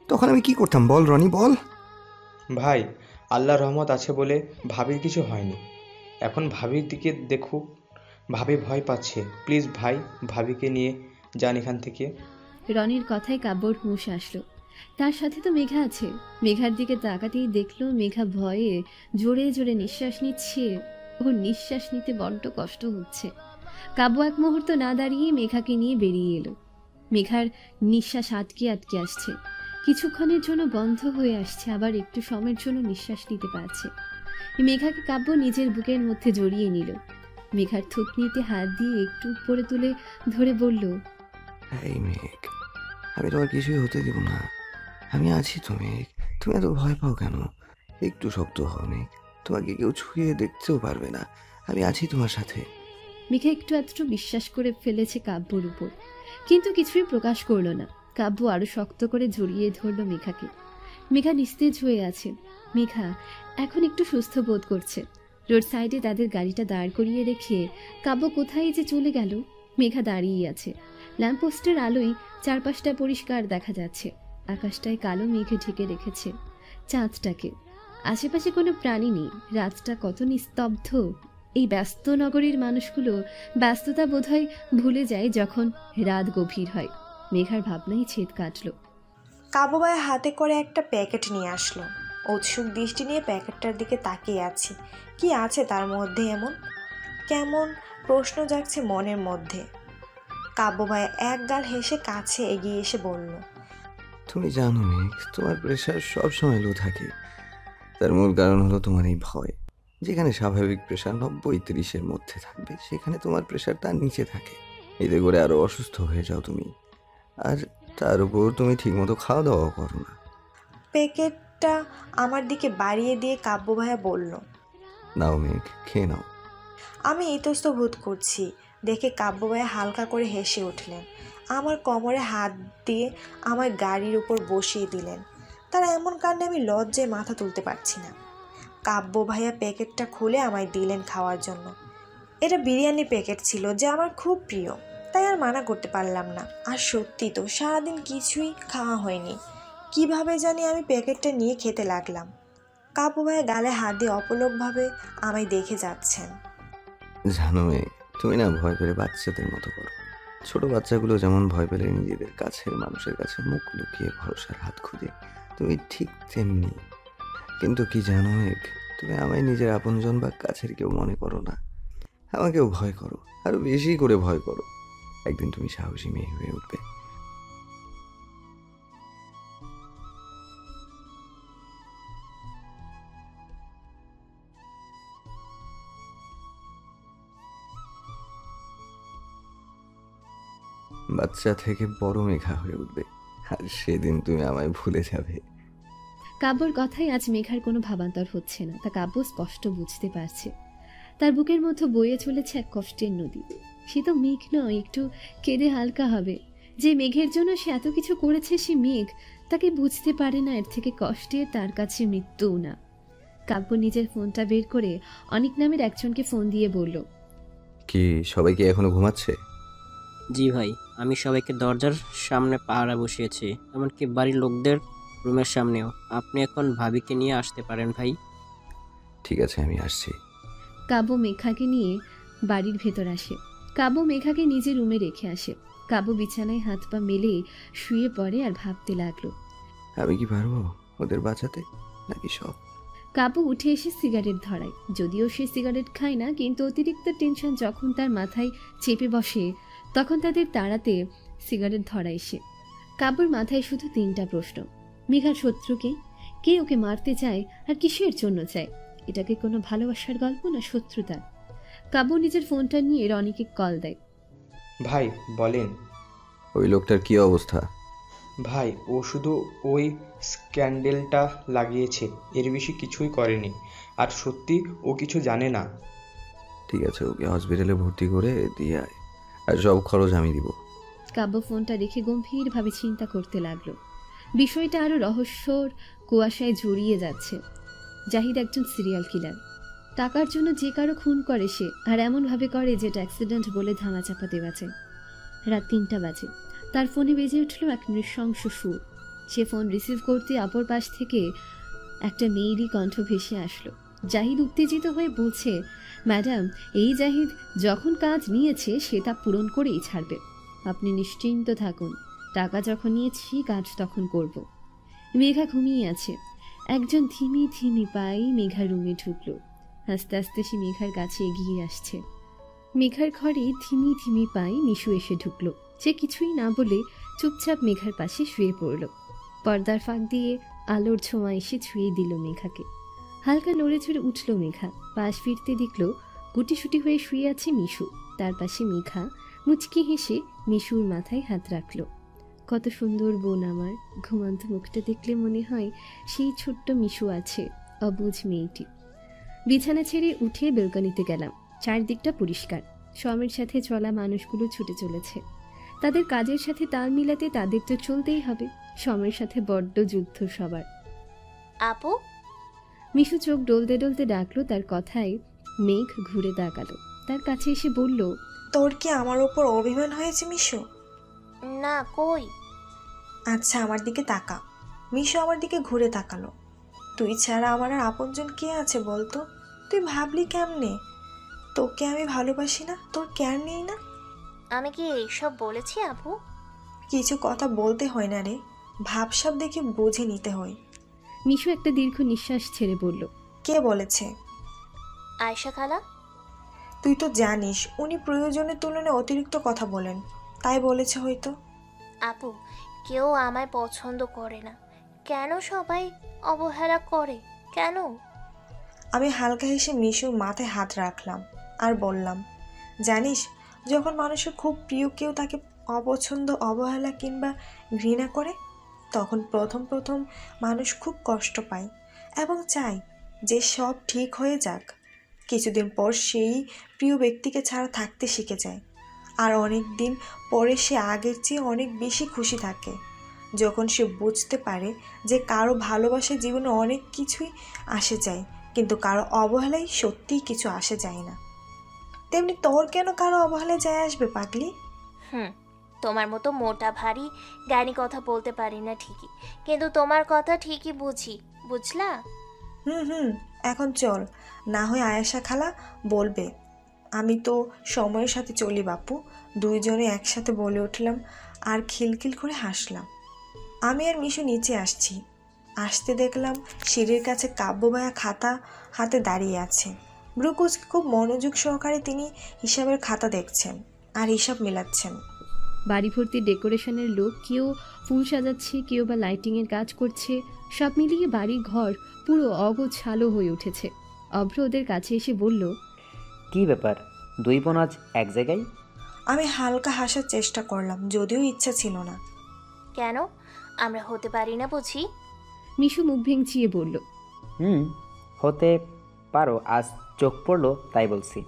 তখন আমি কি করতাম বল রনি, বল। ভাই, আল্লাহর রহমত আছে বলে ভাবির কিছু হয়নি। এখন ভাবির দিকে দেখুক, ভাবি ভয় পাচ্ছে। প্লিজ ভাই, ভাবিকে নিয়ে যান এখান থেকে। রনির কথায় কাব্যর হুঁশ আসলো। তার সাথে তো মেঘা আছে। মেঘার দিকে তাকাতেই দেখলো মেঘা ভয়ে জোরে জোরে নিঃশ্বাস নিচ্ছে। ওর নিঃশ্বাস নিতে বড্ড কষ্ট হচ্ছে। কাব্য এক মুহূর্ত না দাঁড়িয়ে মেঘাকে নিয়ে বেরিয়ে এলো। মেঘার নিঃশ্বাস আটকে আটকে আসছে, কিছুক্ষণের জন্য বন্ধ হয়ে আসছে, আবার একটু সময়ের জন্য নিঃশ্বাস নিতে পারছে। মেঘাকে কাব্য নিজের বুকের মধ্যে জড়িয়ে নিল। মেঘার থুতনিতে হাত দিয়ে একটু উপরে তুলে ধরে বলল, এই মেঘ, আমি তোমার কিছুই হতে দেব না। আমি আছি তো মেঘ, তুমি এত ভয় পাও কেন? একটু শক্ত হও মেঘ, তোমাকে কেউ ছুঁয়ে দেখতেও পারবে না। আমি আছি তোমার সাথে। মেঘা একটু আধটু বিশ্বাস করে ফেলেছে কাব্যর উপর, কিন্তু কিছুই প্রকাশ করলো না। কাব্য আরো শক্ত করে জড়িয়ে ধরল মেঘাকে। মেঘা নিস্তেজ হয়ে আছে। মেঘা এখন একটু সুস্থ বোধ করছে। রোড সাইডে তাদের গাড়িটা দাঁড় করিয়ে রেখে কাব্য কোথায় যে চলে গেল। মেঘা দাঁড়িয়ে আছে। ল্যাম্পপোস্টের আলোয় চারপাশটা পরিষ্কার দেখা যাচ্ছে। আকাশটায় কালো মেঘে ঢেকে রেখেছে চাঁদটাকে। আশেপাশে কোনো প্রাণী নেই। রাতটা কত নিস্তব্ধ। এই ব্যস্ত নগরীর মানুষগুলো ব্যস্ততা বোধহয় ভুলে যায় যখন রাত গভীর হয়। মেঘার ভাবনাই ছেদ কাটল। কাবুবাই হাতে করে একটা প্যাকেট নিয়ে আসলো। উৎসুক দৃষ্টি নিয়ে প্যাকেটটার দিকে তাকিয়ে আছি। কি আছে তার মধ্যে এমন? কেমন প্রশ্ন জাগছে মনের মধ্যে। কাব্য ভাই এক গাল হেসে কাছে এগিয়ে এসে বলল, তুমি জানো মেঘ, তোমার প্রেশার সবসময় লো থাকে। তার মূল কারণ হলো তোমার এই ভয়। যেখানে স্বাভাবিক প্রেশার 90-30-এর মধ্যে থাকবে, সেখানে তোমার প্রেশার তার নিচে থাকে। এতে করে আরো অসুস্থ হয়ে যাও তুমি। আর তার উপর তুমি ঠিকমতো খাওয়া দাওয়া করো না। প্যাকেটটা আমার দিকে বাড়িয়ে দিয়ে কাব্য ভাইয়া বলল, নাও মেঘ, খেয়ে নাও। আমি ইতস্ত বোধ করছি দেখে কাব্য ভাইয়া হালকা করে হেসে উঠলেন। আমার কোমরে হাত দিয়ে আমার গাড়ির উপর বসিয়ে দিলেন। তারা এমন কাণ্ডে আমি লজ্জায় মাথা তুলতে পারছি না। কাব্য ভাইয়া প্যাকেটটা খুলে আমায় দিলেন খাওয়ার জন্য। এটা বিরিয়ানি প্যাকেট ছিল যে আমার খুব প্রিয়, তাই আর মানা করতে পারলাম না। আর সত্যি তো সারাদিন কিছুই খাওয়া হয়নি, কিভাবে জানি আমি প্যাকেটটা নিয়ে খেতে লাগলাম। কাব্য ভাইয়া গালে হাত দিয়ে অপলকভাবে আমায় দেখে যাচ্ছেন। জানো মেঘ, তুমি না ভয় পেলে বাচ্চাদের মতো করো। ছোট বাচ্চাগুলো যেমন ভয় পেলে নিজেদের কাছের মানুষের কাছে মুখ লুকিয়ে ভরসার হাত খুঁজে, তুমি ঠিক তেমনি। কিন্তু কি জানো মেঘ, তুমি আমায় নিজের আপনজন বা কাছের কেউ মনে করো না, আমাকেও ভয় করো, আরো বেশি করে ভয় করো। একদিন তুমি সাহসী মেয়ে হয়ে উঠবে। বাচ্চা থেকে বড় মেঘা হয়ে উঠবে, আর সেদিন তুমি আমায় ভুলে যাবে। কাব্যর কথাই আজ মেঘার কোনো ভাবান্তর হচ্ছে না, তা কাব্য স্পষ্ট বুঝতে পারছে। তার বুকের মধ্যে বয়ে চলেছে এক কষ্টের নদী। সে তো মেঘ নয়, একটু কেঁদে হালকা হবে। যে মেঘের জন্য সে এত কিছু করেছে, সে মেঘ তাকে বুঝতে পারে না এর থেকে কষ্টে তার কাছে মৃত্যুও না। কাব্য নিজের ফোনটা বের করে অনিক নামের একজনকে ফোন দিয়ে বলল, কি সবাই কি এখনো ঘুমাচ্ছে? জি ভাই, আমি সবাইকে দরজার সামনে পাহারা বসিয়েছি, এমনকি বাড়ির লোকদের রুমের সামনেও। আপনি এখন ভাবিকে নিয়ে আসতে পারেন ভাই। ঠিক আছে, আমি আসছি। কাব্য মেঘাকে নিয়ে বাড়ির ভেতর আসে। কাব্য মেঘাকে নিজের রুমে রেখে আসে। কাব্য বিছানায় হাত পা মেলে শুয়ে পড়ে আর ভাবতে লাগলো, আমি কি পারবো ওদের বাঁচাতে নাকি সব? কাব্য উঠে এসে সিগারেট ধরায়। যদিও সে সিগারেট খায় না, কিন্তু অতিরিক্ত টেনশন যখন তার মাথায় চেপে বসে তখন তাদের তাড়াতে সিগারেট ধরায় সে। কাব্যর মাথায় শুধু 3টা প্রশ্ন। মেঘার শত্রুকে, কে ওকে মারতে চায় আর কিসের জন্য চায়? এটাকে কোনো ভালোবাসার গল্প না শত্রুতা? কাব্য নিজের ফোনটা নিয়ে রনিকে কল দেয়। ভাই বলেন। ওই লোকটার কি অবস্থা? ভাই ও শুধু ওই স্ক্যান্ডেলটা লাগিয়েছে, এর বেশি কিছুই করেনি। আর সত্যি ও কিছু জানে না। ঠিক আছে, ওকে হসপিটালে ভর্তি করে দিয়ে আয়, আর সব খরচ আমি দিব। কাব্য ফোনটা রেখে গম্ভীরভাবে চিন্তা করতে লাগলো। বিষয়টা আরো রহস্যর কুয়াশায় জড়িয়ে যাচ্ছে। জাহিদ একজন সিরিয়াল কিলার। টাকার জন্য যে কারো খুন করে সে, আর এমনভাবে করে যেটা অ্যাক্সিডেন্ট বলে ধামাচাপা দেওয়া যায়। রাত 3টা বাজে। তার ফোনে বেজে উঠল এক নৃশংস সুর। সে ফোন রিসিভ করতে অপর পাশ থেকে একটা মেয়েরই কণ্ঠ ভেসে আসলো। জাহিদ উত্তেজিত হয়ে বলছে, ম্যাডাম, এই জাহিদ যখন কাজ নিয়েছে সে তা পূরণ করেই ছাড়বে। আপনি নিশ্চিন্ত থাকুন, টাকা যখন নিয়েছি কাজ তখন করব। মেঘা ঘুমিয়ে আছে। একজন ধিমি ধিমি পায়ে মেঘার রুমে ঢুকলো। আস্তে আস্তে সে মেঘার কাছে এগিয়ে আসছে। মেঘার ঘরে ধিমি ধিমি পায়ে মিশু এসে ঢুকলো। সে কিছুই না বলে চুপচাপ মেঘার পাশে শুয়ে পড়ল। পর্দার ফাঁক দিয়ে আলোর ছোঁয়া এসে ছুঁয়ে দিল মেঘাকে। হালকা নড়ে চড়ে উঠল মেঘা। পাশ ফিরতে দেখল গুটিসুটি হয়ে শুয়ে আছে মিশু। তার পাশে মেঘা মুচকি হেসে মিশুর মাথায় হাত রাখল। কত সুন্দর বোন আমার। ঘুমন্ত মুখটা দেখলে মনে হয় সেই ছোট্ট মিশু আছে, অবুঝ মেয়েটি। বিছানা ছেড়ে উঠে বেলকনিতে গেলাম। চারদিকটা পরিষ্কার। সময়ের সাথে চলা মানুষগুলো ছুটে চলেছে। তাদের কাজের সাথে তাল মিলাতে তাদের তো চলতেই হবে। সময়ের সাথে বড্ড যুদ্ধ সবার। আপু, মিশু চোখ ডলতে ডলতে ডাকলো। তার কথায় মেঘ ঘুরে তাকালো। তার কাছে এসে বলল, তোর কি আমার ওপর অভিমান হয়েছে মিশু? না, কই? আচ্ছা, আমার দিকে তাকা। মিশু আমার দিকে ঘুরে তাকালো। তুই ছাড়া আমার আর আপনজন কে আছে বলতো? তুই ভাবলি কেমনে তোকে আমি ভালোবাসি না, তোর কেয়ার নেই না? আমি কি এইসব বলেছি আপু? কিছু কথা বলতে হয় না রে, ভাবসাব দেখে বুঝে নিতে হয়। মিশু একটা দীর্ঘ নিঃশ্বাস ছেড়ে বলল, কে বলেছে? আয়শা খালা। তুই তো জানিস উনি প্রয়োজনের তুলনায় অতিরিক্ত কথা বলেন, তাই বলেছে হয়তো। আপু, কেউ আমায় পছন্দ করে না, কেন সবাই অবহেলা করে কেন? আমি হালকা হেসে মিশুর মাথায় হাত রাখলাম আর বললাম, জানিস, যখন মানুষের খুব প্রিয় কেউ তাকে অপছন্দ, অবহেলা কিংবা ঘৃণা করে, তখন প্রথম প্রথম মানুষ খুব কষ্ট পায় এবং চায় যে সব ঠিক হয়ে যাক। কিছুদিন পর সেই প্রিয় ব্যক্তিকে ছাড়া থাকতে শিখে যায়, আর অনেক দিন পরে সে আগের চেয়ে অনেক বেশি খুশি থাকে যখন সে বুঝতে পারে যে কারো ভালোবাসা জীবনে অনেক কিছুই আসে যায়, কিন্তু কারো অবহেলায় সত্যিই কিছু আসে যায় না। তেমনি তোর কেন কারো অবহেলায় যায় আসবে পাগলি? তোমার মতো মোটা ভারী জ্ঞানী কথা বলতে পারি না ঠিকই, কিন্তু তোমার কথা ঠিকই বুঝি, বুঝলা? হুম, এখন চল, না হয় আয়েশা খালা বলবে। আমি তো সময়ের সাথে চলি বাপু। দুইজনে একসাথে বলে উঠলাম আর খিলখিল করে হাসলাম। আমি আর মিশু নিচে আসছি। আসতে দেখলাম সিঁড়ির কাছে কাব্য ভাইয়া খাতা হাতে দাঁড়িয়ে আছে। ব্রুকুজ খুব মনোযোগ সহকারে তিনি হিসাবের খাতা দেখছেন আর হিসাব মেলাচ্ছেন। বাড়ি ভর্তি ডেকোরেশনের লোক, কেউ ফুল সাজাচ্ছে, কেউ বা লাইটিংয়ের কাজ করছে। সব মিলিয়ে বাড়ির ঘর পুরো অগোছালো হয়ে উঠেছে। অভ্র ওদের কাছে এসে বলল, কি ব্যাপার, দুই বোন আজ এক জায়গায়? আমি হালকা হাসার চেষ্টা করলাম, যদিও ইচ্ছা ছিল না। কেন, আমরা হতে পারি না বুঝি? মিশু মুখ ভেঙচিয়ে বলল, হতে পারো, আজ চোখ পড়লো তাই বলছি।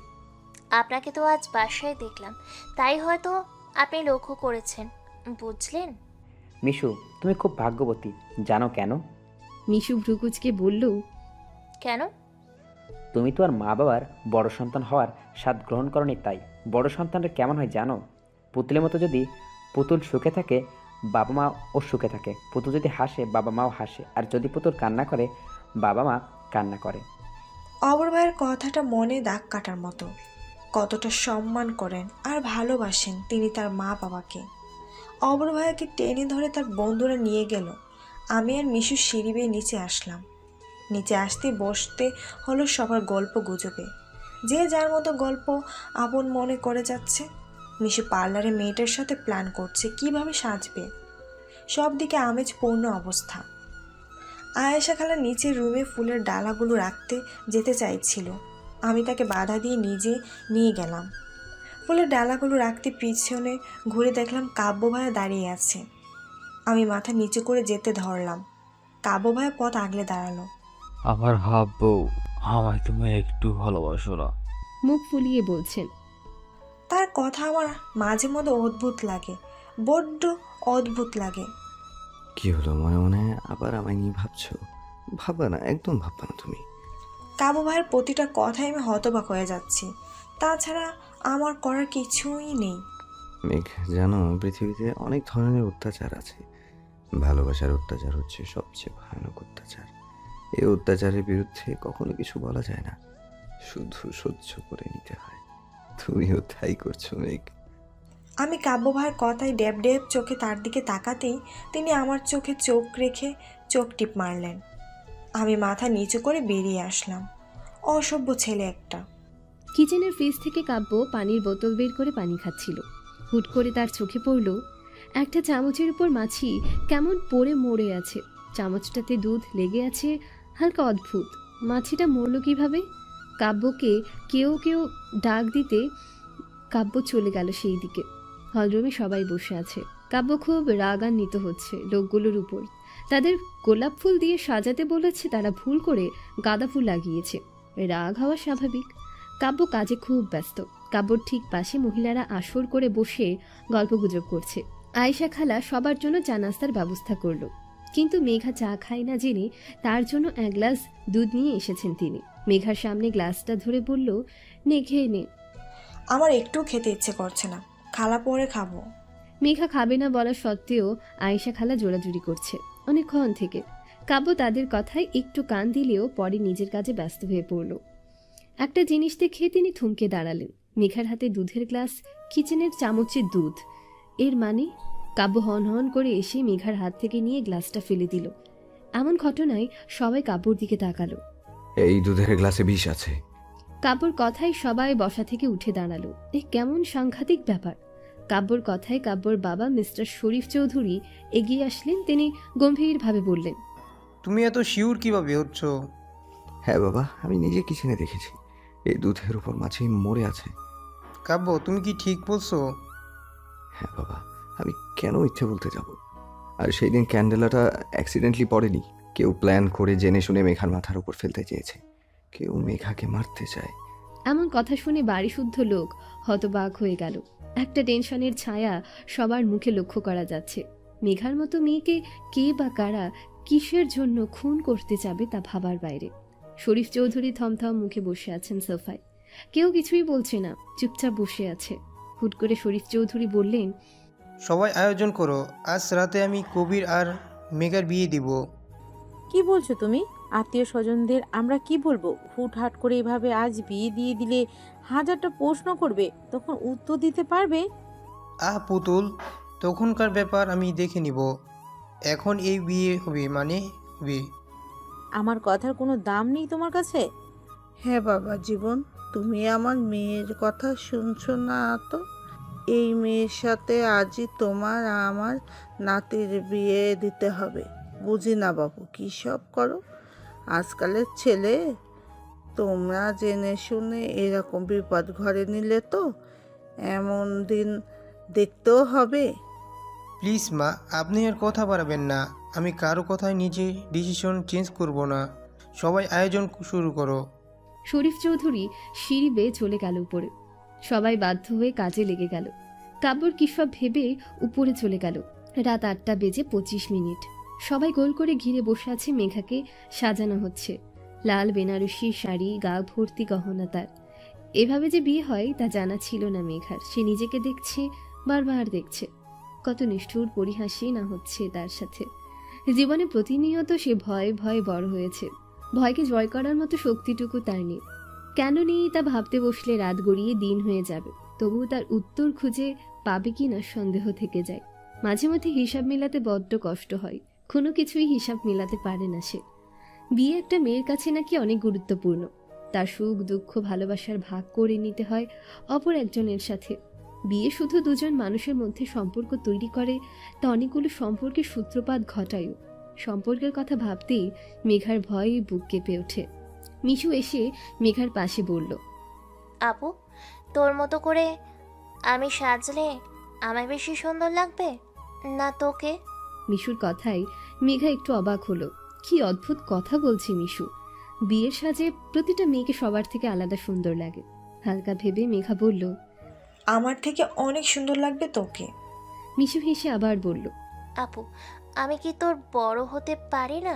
আপনাকে তো আজ বাসায় দেখলাম, তাই হয়তো আপনি লক্ষ্য করেছেন, বুঝলেন? মিশু, তুমি খুব ভাগ্যবতী, জানো কেন? মিশু ভ্রুকুচকে বলল, কেন? তুমি তো আর মা বাবার বড় সন্তান হওয়ার স্বাদ গ্রহণ করনি, তাই। বড় সন্তানটা কেমন হয় জানো? পুতুলের মতো যদি পুতুল সুখে থাকে, বাবা মা ও সুখে থাকে। পুতুল যদি হাসে, বাবা মাও হাসে, আর যদি পুতুল কান্না করে, বাবা মা কান্না করে। অমর ভাইয়ের কথাটা মনে দাগ কাটার মতো। কতটা সম্মান করেন আর ভালোবাসেন তিনি তার মা বাবাকে। অমর ভাইয়াকে টেনে ধরে তার বন্ধুরা নিয়ে গেল। আমি আর মিশু সিঁড়ি বেয়ে নিচে আসলাম। নিচে আসতে বসতে হলো সবার গল্প গুজবে। যে যার মতো গল্প আপন মনে করে যাচ্ছে। মিশু পার্লারে মেয়েটার সাথে প্ল্যান করছে কিভাবে সাজবে। সব দিকে আমেজপূর্ণ অবস্থা। আয়েশা খালা নিচের রুমে ফুলের ডালাগুলো রাখতে যেতে চাইছিল। আমি তাকে বাধা দিয়ে নিজে নিয়ে গেলাম। ফুলের ডালাগুলো রাখতে পিছনে ঘুরে দেখলাম কাব্য ভাইয়া দাঁড়িয়ে আছে। আমি মাথা নিচু করে যেতে ধরলাম। কাব্য ভাইয়া পথ আগলে দাঁড়ালো। আমার হাব বউ, আমায় তুমি একটু ভালোবাসো না? মুখ ফুলিয়ে বলছেন। তার কথা আমার মাঝে মধ্যে অদ্ভুত লাগে, বড্ড অদ্ভুত লাগে। কি হলো, মনে মনে আবার আমায় নিয়ে ভাবছো? ভাববা না, একদম ভাববা না তুমি। কাবু ভাইয়ের প্রতিটা কথায় আমি হতবাক হয়ে যাচ্ছি। তাছাড়া আমার করার কিছুই নেই। মেঘ, জানো পৃথিবীতে অনেক ধরনের অত্যাচার আছে। ভালোবাসার অত্যাচার হচ্ছে সবচেয়ে ভয়ানক অত্যাচার। এই অত্যাচারের বিরুদ্ধে কখনো কিছু বলা যায় না, শুধু সহ্য করে নিতে হয়। তুমিও তাই করছো মেঘ। আমি কাব্য ভাইয়ের কথায় ড্যাব ড্যাব চোখে তার দিকে তাকাতেই তিনি আমার চোখে চোখ রেখে চোখ টিপ মারলেন। আমি মাথা নিচু করে বেরিয়ে আসলাম। অসভ্য ছেলে একটা। কিচেনের ফ্রিজ থেকে কাব্য পানির বোতল বের করে পানি খাচ্ছিল। হুট করে তার চোখে পড়ল একটা চামচের উপর মাছি কেমন পড়ে মরে আছে। চামচটাতে দুধ লেগে আছে, হালকা অদ্ভুত। মাছিটা মরল কিভাবে? কাব্যকে কেউ কেউ ডাক দিতে কাব্য চলে গেল সেই দিকে। হলরুমে সবাই বসে আছে। কাব্য খুব রাগান্বিত হচ্ছে লোকগুলোর উপর। তাদের গোলাপ ফুল দিয়ে সাজাতে বলেছে, তারা ভুল করে গাঁদা ফুল লাগিয়েছে। রাগ হওয়া স্বাভাবিক। কাব্য কাজে খুব ব্যস্ত। কাব্যর ঠিক পাশে মহিলারা আসর করে বসে গল্পগুজব করছে। আয়েশা খালা সবার জন্য চা নাস্তার ব্যবস্থা করলো, কিন্তু মেঘা চা খায় না জেনে তার জন্য এক গ্লাস দুধ নিয়ে এসেছেন তিনি। মেঘার সামনে গ্লাসটা ধরে বলল, নে খেয়ে নে। আমার একটু খেতে ইচ্ছে করছে না, খালা পরে খাবো। মেঘা খাবে না বলা সত্ত্বেও আয়েশা খালা জোরাজুরি করছে অনেকক্ষণ থেকে। কাব্য তাদের কথায় একটু কান দিলেও পরে নিজের কাজে ব্যস্ত হয়ে পড়ল। একটা জিনিস দেখে তিনি থমকে দাঁড়ালেন। মেঘার হাতে দুধের গ্লাস, কিচেনের চামচে দুধ। এর মানে? কাব্য হন হন করে এসে মেঘার হাত থেকে নিয়ে গ্লাসটা ফেলে দিল। এমন ঘটনায় সবাই কাব্যর দিকে তাকালো। এই দুধের গ্লাসে বিষ আছে। কাব্যর কথায় সবাই বসা থেকে উঠে দাঁড়ালো। এ কেমন সাংঘাতিক ব্যাপার! কাব্যর কথায় কাব্যর বাবা মিস্টার শরীফ চৌধুরী এগিয়ে আসলেন। তিনি গম্ভীরভাবে বললেন, তুমি এত শিওর কিভাবে হচ্ছ? হ্যাঁ বাবা, আমি নিজে কিচেনে দেখেছি। এই দুধের উপর মাছি মরে আছে। কাব্য, তুমি কি ঠিক বলছো? হ্যাঁ বাবা, আমি কেন ইচ্ছে বলতে যাব? আর সেই দিন ক্যান্ডেলাটা অ্যাক্সিডেন্টলি পড়েনি। কেউ প্ল্যান করে জেনে শুনে মেঘার মাথার উপর ফেলতে চেয়েছে। কেউ মেঘাকে মারতে চায়। এমন কথা শুনে বাড়ি শুদ্ধ লোক হতবাক হয়ে গেল। একটা টেনশনের ছায়া সবার মুখে লক্ষ্য করা যাচ্ছে। মেঘার মতো মেয়েকে কে বা কারা কিসের জন্য খুন করতে যাবে তা ভাবার বাইরে। শরীফ চৌধুরী থমথম মুখে বসে আছেন সোফায়। কেউ কিছুই বলছে না, চুপচাপ বসে আছে। হুট করে শরীফ চৌধুরী বললেন, সবাই আয়োজন করো, আজ রাতে আমি কবির আর মেঘার বিয়ে দিব। কি বলছো তুমি? আত্মীয় স্বজনদের আমরা কি বলবো? হুটহাট করে এভাবে আজ বিয়ে দিয়ে দিলে হাজারটা প্রশ্ন করবে, তখন উত্তর দিতে পারবে? পুতুল, তখনকার ব্যাপার আমি দেখে নিব। এখন এই বিয়ে হবে মানে হবে। আমার কথার কোনো দাম নেই তোমার কাছে? হ্যাঁ বাবা জীবন, তুমি আমার মেয়ের কথা শুনছো না তো? এই মেয়ের সাথে আজই তোমার আমার নাতির বিয়ে দিতে হবে। বুঝি না বাবু, কী সব করো আজকালের ছেলে। তোমরা জেনে শুনে এরকম বিপদ ঘরে নিলে তো এমন দিন দেখতেও হবে। প্লিজ মা, আপনি আর কথা বাড়াবেন না। আমি কারো কথায় নিজে ডিসিশন চেঞ্জ করব না। সবাই আয়োজন শুরু করো। শরীফ চৌধুরী সিঁড়ি বেয়ে চলে গেল উপরে। সবাই বাধ্য হয়ে কাজে লেগে গেল। কাব্যর কি সব ভেবে উপরে চলে গেল। রাত 8:25। সবাই গোল করে ঘিরে বসে আছে মেঘাকে সাজানো হচ্ছে। লাল বেনারসি শাড়ি, গা ভর্তি গহনা তার। এভাবে যে বিয়ে হয় তা জানা ছিল না মেঘার। সে নিজেকে দেখছে, বারবার দেখছে। কত নিষ্ঠুর পরিহাসই না হচ্ছে তার সাথে। জীবনে প্রতিনিয়ত সে ভয়ে ভয়ে বড় হয়েছে। ভয়কে জয় করার মতো শক্তিটুকু তার নেই। কেন নেই তা ভাবতে বসলে রাত গড়িয়ে দিন হয়ে যাবে। তবুও তার উত্তর খুঁজে পাবে কি না সন্দেহ থেকে যায়। মাঝে মধ্যে হিসাব মেলাতে বড্ড কষ্ট হয়। কোনো কিছুই হিসাব মেলাতে পারে না সে। বিয়ে একটা মেয়ের কাছে নাকি অনেক গুরুত্বপূর্ণ। তার সুখ দুঃখ ভালোবাসার ভাগ করে নিতে হয় অপর একজনের সাথে। বিয়ে শুধু দুজন মানুষের মধ্যে সম্পর্ক তৈরি করে, তা অনেকগুলো সম্পর্কের সূত্রপাত ঘটায়ও। সম্পর্কের কথা ভাবতেই মেঘার ভয়ে বুক কেঁপে ওঠে। মিশু এসে মেঘার পাশে বলল, আপু, তোর মতো করে আমি সাজলে আমায় বেশি সুন্দর লাগবে না তোকে? মিশুর কথায় মেঘা একটু অবাক হলো। কি অদ্ভুত কথা বলছে মিশু। বিয়ের সাজে প্রতিটা মেয়েকে সবার থেকে আলাদা সুন্দর লাগে। হালকা ভেবে মেঘা বলল, আমার থেকে অনেক সুন্দর লাগবে তোকে। মিশু হেসে আবার বলল, আপু, আমি কি তোর বড় হতে পারি না?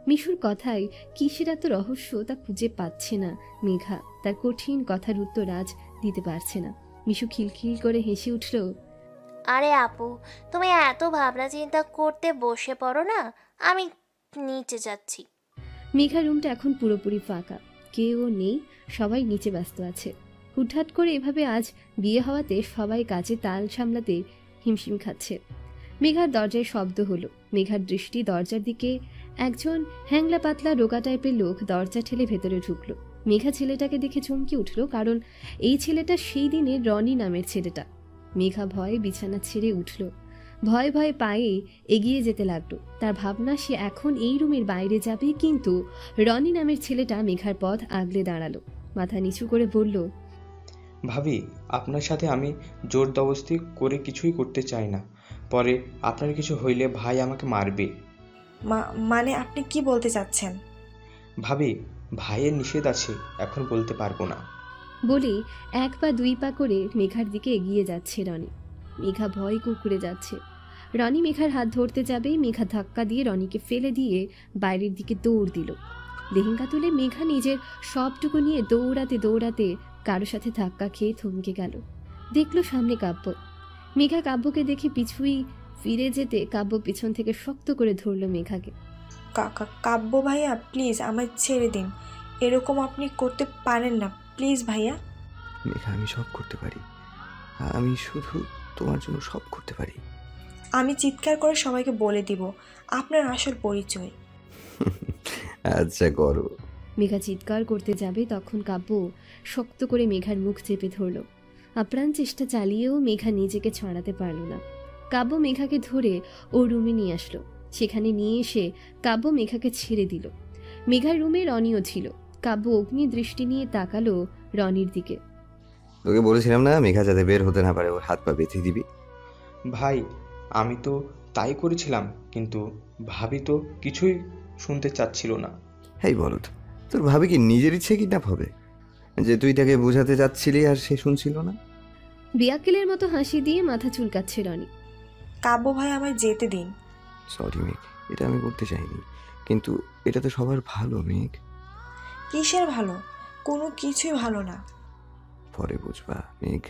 মিশুর কথায় কিসের এত রহস্য তা খুঁজে পাচ্ছে না মেঘা। তার কঠিন কথার উত্তর আজ দিতে পারছে না। মিশু খিলখিল করে হেসে উঠল, আরে আপু, তুমি এত ভাবনা চিন্তা করতে বসে পড়ো না, আমি নিচে যাচ্ছি। মেঘা রুমটা এখন পুরোপুরি ফাঁকা, কেউ নেই, সবাই নিচে ব্যস্ত আছে। হুটহাট করে এভাবে আজ বিয়ে হওয়াতে সবাই কাজে তাল সামলাতে হিমশিম খাচ্ছে। মেঘার দরজায় শব্দ হলো। মেঘার দৃষ্টি দরজার দিকে। একজন হ্যাংলা পাতলা রোগা টাইপের লোক দরজা ঠেলে ভেতরে ঢুকলো। মেঘা ছেলেটাকে দেখে চমকে উঠল, কারণ এই ছেলেটা সেই দিনে রনি নামের ছেলেটা। মেঘা ভয়ে বিছানা ছেড়ে উঠল। ভয়ে ভয়ে পায়ে এগিয়ে যেতে লাগলো। তার ভাবনা সে এখন এই রুমের বাইরে যাবে, কিন্তু রনি নামের ছেলেটা মেঘার পথ আগলে দাঁড়ালো। মাথা নিচু করে বলল, ভাবি, আপনার সাথে আমি জোর জবরদস্তি করে কিছুই করতে চাই না। পরে আপনার কিছু হইলে ভাই আমাকে মারবে। মানে আপনি কি বলতে চাচ্ছেন? ভাবি, ভাইয়ের নিষেধ আছে, এখন বলতে পারবো না। বলে 1 পা 2 পা করে মেঘার দিকে এগিয়ে যাচ্ছে রনি। মেঘা ভয় কুকুরে যাচ্ছে। রনি মেঘার হাত ধরতে যাবে, মেঘা ধাক্কা দিয়ে রনিকে ফেলে দিয়ে বাইরের দিকে দৌড় দিল। লেহেঙ্গা তুলে মেঘা নিজের সবটুকু নিয়ে দৌড়াতে দৌড়াতে কারো সাথে ধাক্কা খেয়ে থমকে গেল। দেখলো সামনে কাব্য। মেঘা কাব্যকে দেখে পিছুই ফিরে যেতে কাব্য পিছন থেকে শক্ত করে ধরলো মেঘাকে। কাব্য ভাইয়া, প্লিজ আমায় ছেড়ে দিন। এরকম আপনি করতে পারেন না, প্লিজ ভাইয়া। মেঘা, আমি সব করতে পারি। আমি শুধু তোমার জন্য সব করতে পারি। আমি চিৎকার করে সবাইকে বলে দিব আপনার আসল পরিচয়। আচ্ছা করো। মেঘা চিৎকার করতে যাবে, তখন কাব্য শক্ত করে মেঘার মুখ চেপে ধরল। আপ্রাণ চেষ্টা চালিয়েও মেঘা নিজেকে ছড়াতে পারল না। কাব্য মেঘাকে ধরে ও রুমে নিয়ে আসলো। সেখানে নিয়ে এসে কাব্য মেঘাকে ছেড়ে দিল। মেঘার রুমে রনিও ছিল। কাব্য অগ্নি দৃষ্টি নিয়ে তাকালো রনির দিকে। তোকে বলেছিলাম না মেঘা যাতে বের হতে না পারে ওর হাত পা বেঁধে দিবি। ভাই, আমি তো তাই করেছিলাম, কিন্তু ভাবি তো কিছুই শুনতে চাচ্ছিল না। এই বলত, তোর ভাবি কি নিজের ইচ্ছে কিডন্যাপ হবে? যে তুই তাকে বোঝাতে যাচ্ছিলি আর সে শুনছিল না? বিয়াকিলের মতো হাসি দিয়ে মাথা চুলকাচ্ছে রনি। কাব্য ভাই আমায় যেতে দিন। সরি মেঘ, এটা আমি করতে চাইনি, কিন্তু এটা তো সবার ভালো মেঘ। কিসের ভালো? কোনো কিছুই ভালো না। পরে বুঝবা মেঘ,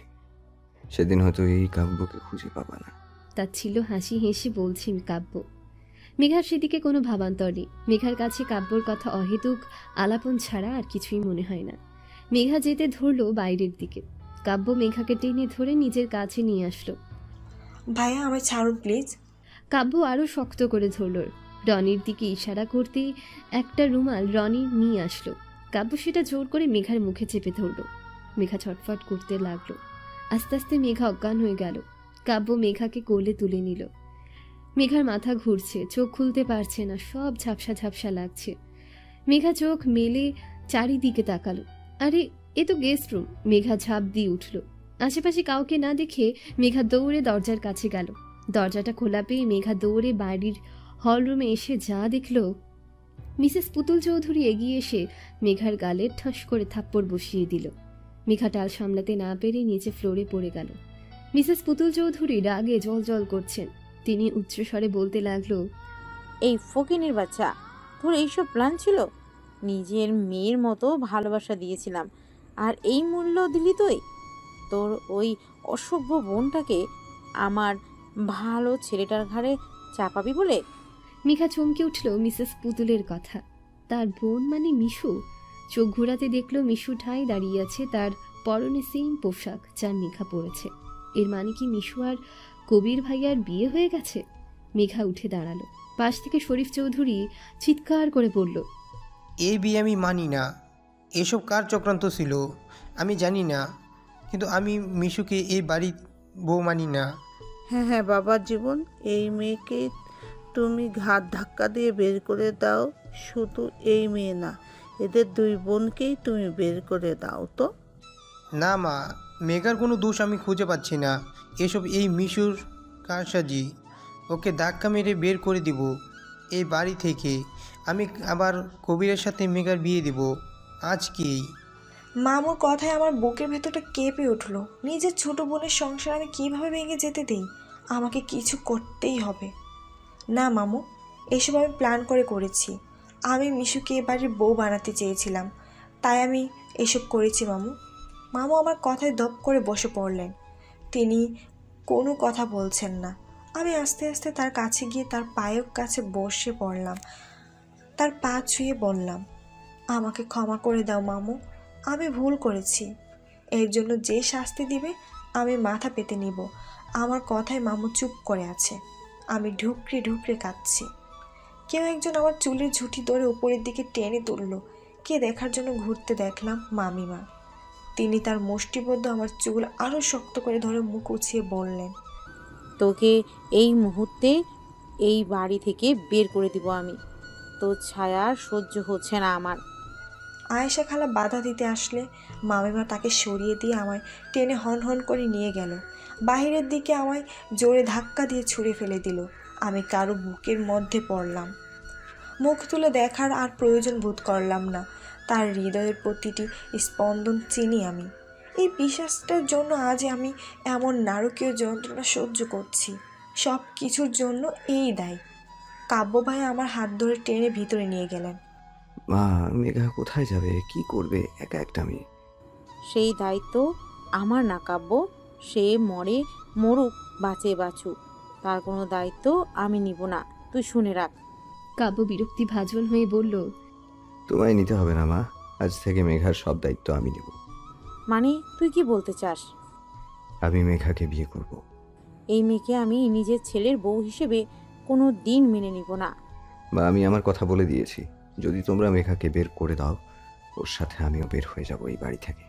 সেদিন হয়তো এই কাব্যকে খুঁজে পাবা না। তাচ্ছিল্য হাসি হেসে বলছেন কাব্য। মেঘার সেদিকে কোনো ভাবান্তর নেই। মেঘার কাছে কাব্যর কথা অহেতুক আলাপন ছাড়া আর কিছুই মনে হয় না। মেঘা যেতে ধরল বাইরের দিকে। কাব্য মেঘাকে টেনে ধরে নিজের কাছে নিয়ে আসলো। ভাইয়া আমায় ছাড়ুন প্লিজ। কাব্য আরো শক্ত করে ধরল। রনির দিকে ইশারা করতে একটা রুমাল রনি নিয়ে আসলো। কাব্য সেটা জোর করে মেঘার মুখে চেপে ধরল। মেঘা ছটফট করতে লাগলো। আস্তে আস্তে মেঘা অজ্ঞান হয়ে গেল। কাব্য মেঘাকে কোলে তুলে নিল। মেঘার মাথা ঘুরছে, চোখ খুলতে পারছে না, সব ঝাপসা ঝাপসা লাগছে। মেঘা চোখ মেলে চারিদিকে তাকালো। আরে এ তো গেস্ট রুম। মেঘা ঝাঁপ দিয়ে উঠল। আশেপাশে কাউকে না দেখে মেঘা দৌড়ে দরজার কাছে গেল। দরজাটা খোলা পেয়ে মেঘা দৌড়ে বাড়ির হলরুমে এসে যা দেখল, মিসেস পুতুল চৌধুরী এগিয়ে এসে মেঘার গালে ঠাস করে থাপ্পড় বসিয়ে দিল। মেঘা টাল সামলাতে না পেরে নিচে ফ্লোরে পড়ে গেল। মিসেস পুতুল চৌধুরী রাগে জল করছেন। তিনি উচ্চস্বরে বলতে লাগলো, এই ফকিনের বাচ্চা, তোর এইসব প্ল্যান ছিল? নিজের মেয়ের মতো ভালোবাসা দিয়েছিলাম, আর এই মূল্য দিলি তুই তোর ওই অসভ্য বোনটাকে আমার ভালো ছেলেটার ঘাড়ে চাপাবি বলে? মেঘা চমকে উঠল মিসেস পুতুলের কথা। তার বোন মানে মিশু। চোখ ঘোরাতে দেখলো মিশু ঠাই দাঁড়িয়ে আছে, তার পরনে সেম পোশাক যা মেঘা পরেছে। এর মানে কি মিশু আর কবির ভাইয়ার বিয়ে হয়ে গেছে? মেঘা উঠে দাঁড়ালো। পাশ থেকে শরীফ চৌধুরী চিৎকার করে বলল, এই বিয়ে আমি মানি না। এসব কার চক্রান্ত ছিল আমি জানি না, কিন্তু আমি মিশুকে এই বাড়ির বউ মানি না। হ্যাঁ বাবার জীবন, এই মেয়েকে তুমি ঘাট ধাক্কা দিয়ে বের করে দাও। শুধু এই মেয়ে না, এদের দুই বোনকেই তুমি বের করে দাও তো। না মা, মেঘার কোনো দোষ আমি খুঁজে পাচ্ছি না। এসব এই মিশুর কারসাজি। ওকে ধাক্কা মেরে বের করে দিব এই বাড়ি থেকে। আমি আবার কবিরের সাথে মেঘার বিয়ে দিব আজকেই। মামুর কথায় আমার বুকের ভেতরটা কেঁপে উঠলো। নিজের ছোট বোনের সংসার আমি কিভাবে ভেঙে যেতে দেই? আমাকে কিছু করতেই হবে। না মামু, এসব আমি প্ল্যান করে করেছি। আমি মিশুকে এবারে বউ বানাতে চেয়েছিলাম, তাই আমি এসব করেছি মামু। মামু আমার কথায় দপ করে বসে পড়লেন। তিনি কোনো কথা বলছেন না। আমি আস্তে আস্তে তার কাছে গিয়ে তার পায়ের কাছে বসে পড়লাম। তার পা ছুঁয়ে বললাম, আমাকে ক্ষমা করে দাও মামু, আমি ভুল করেছি। এর জন্য যে শাস্তি দিবে আমি মাথা পেতে নিব। আমার কথায় মামু চুপ করে আছে। আমি ঢুকরে ঢুকরে কাঁদছি। কেউ একজন আমার চুলের ঝুঁটি ধরে উপরের দিকে টেনে তুলল। কে দেখার জন্য ঘুরতে দেখলাম মামিমা। তিনি তার মুষ্টিবদ্ধ আমার চুল আরও শক্ত করে ধরে মুখ উঁচিয়ে বললেন, তোকে এই মুহূর্তে এই বাড়ি থেকে বের করে দিব আমি। তোর ছায়া সহ্য হচ্ছে না আমার। আয়েশা খালা বাধা দিতে আসলে মামিমা তাকে সরিয়ে দিয়ে আমায় টেনে হন হন করে নিয়ে গেল। বাহিরের দিকে আমায় জোরে ধাক্কা দিয়ে ছুঁড়ে ফেলে দিল। আমি কারো বুকের মধ্যে পড়লাম। মুখ তুলে দেখার আর প্রয়োজন বোধ করলাম না। তার হৃদয়ের প্রতিটি স্পন্দন চিনি আমি। এই বিশ্বাসটার জন্য আজ আমি এমন নারকীয় যন্ত্রণা সহ্য করছি। সব কিছুর জন্য এই দায়। কাব্য ভাই আমার হাত ধরে টেনে ভিতরে নিয়ে গেলেন। মা, মেঘা কোথায় যাবে, কি করবে একা একটা মেয়ে? সেই দায়িত্ব আমার না কাব্য। সে মরে মরুক, বাঁচে বাঁচুক, তার কোনো দায়িত্ব আমি নিব না, তুই শুনে রাখ। কাব্য বিরক্তি ভাজন হয়ে বলল, তোমায় নিতে হবে না মা, আজ থেকে মেঘার সব দায়িত্ব আমি নেব। মানে তুই কি বলতে চাস? আমি মেঘাকে বিয়ে করব। এই মেয়েকে আমি নিজের ছেলের বউ হিসেবে কোনো দিন মেনে নিব না। বা আমি আমার কথা বলে দিয়েছি, যদি তোমরা মেঘাকে বের করে দাও, ওর সাথে আমিও বের হয়ে যাব এই বাড়ি থেকে।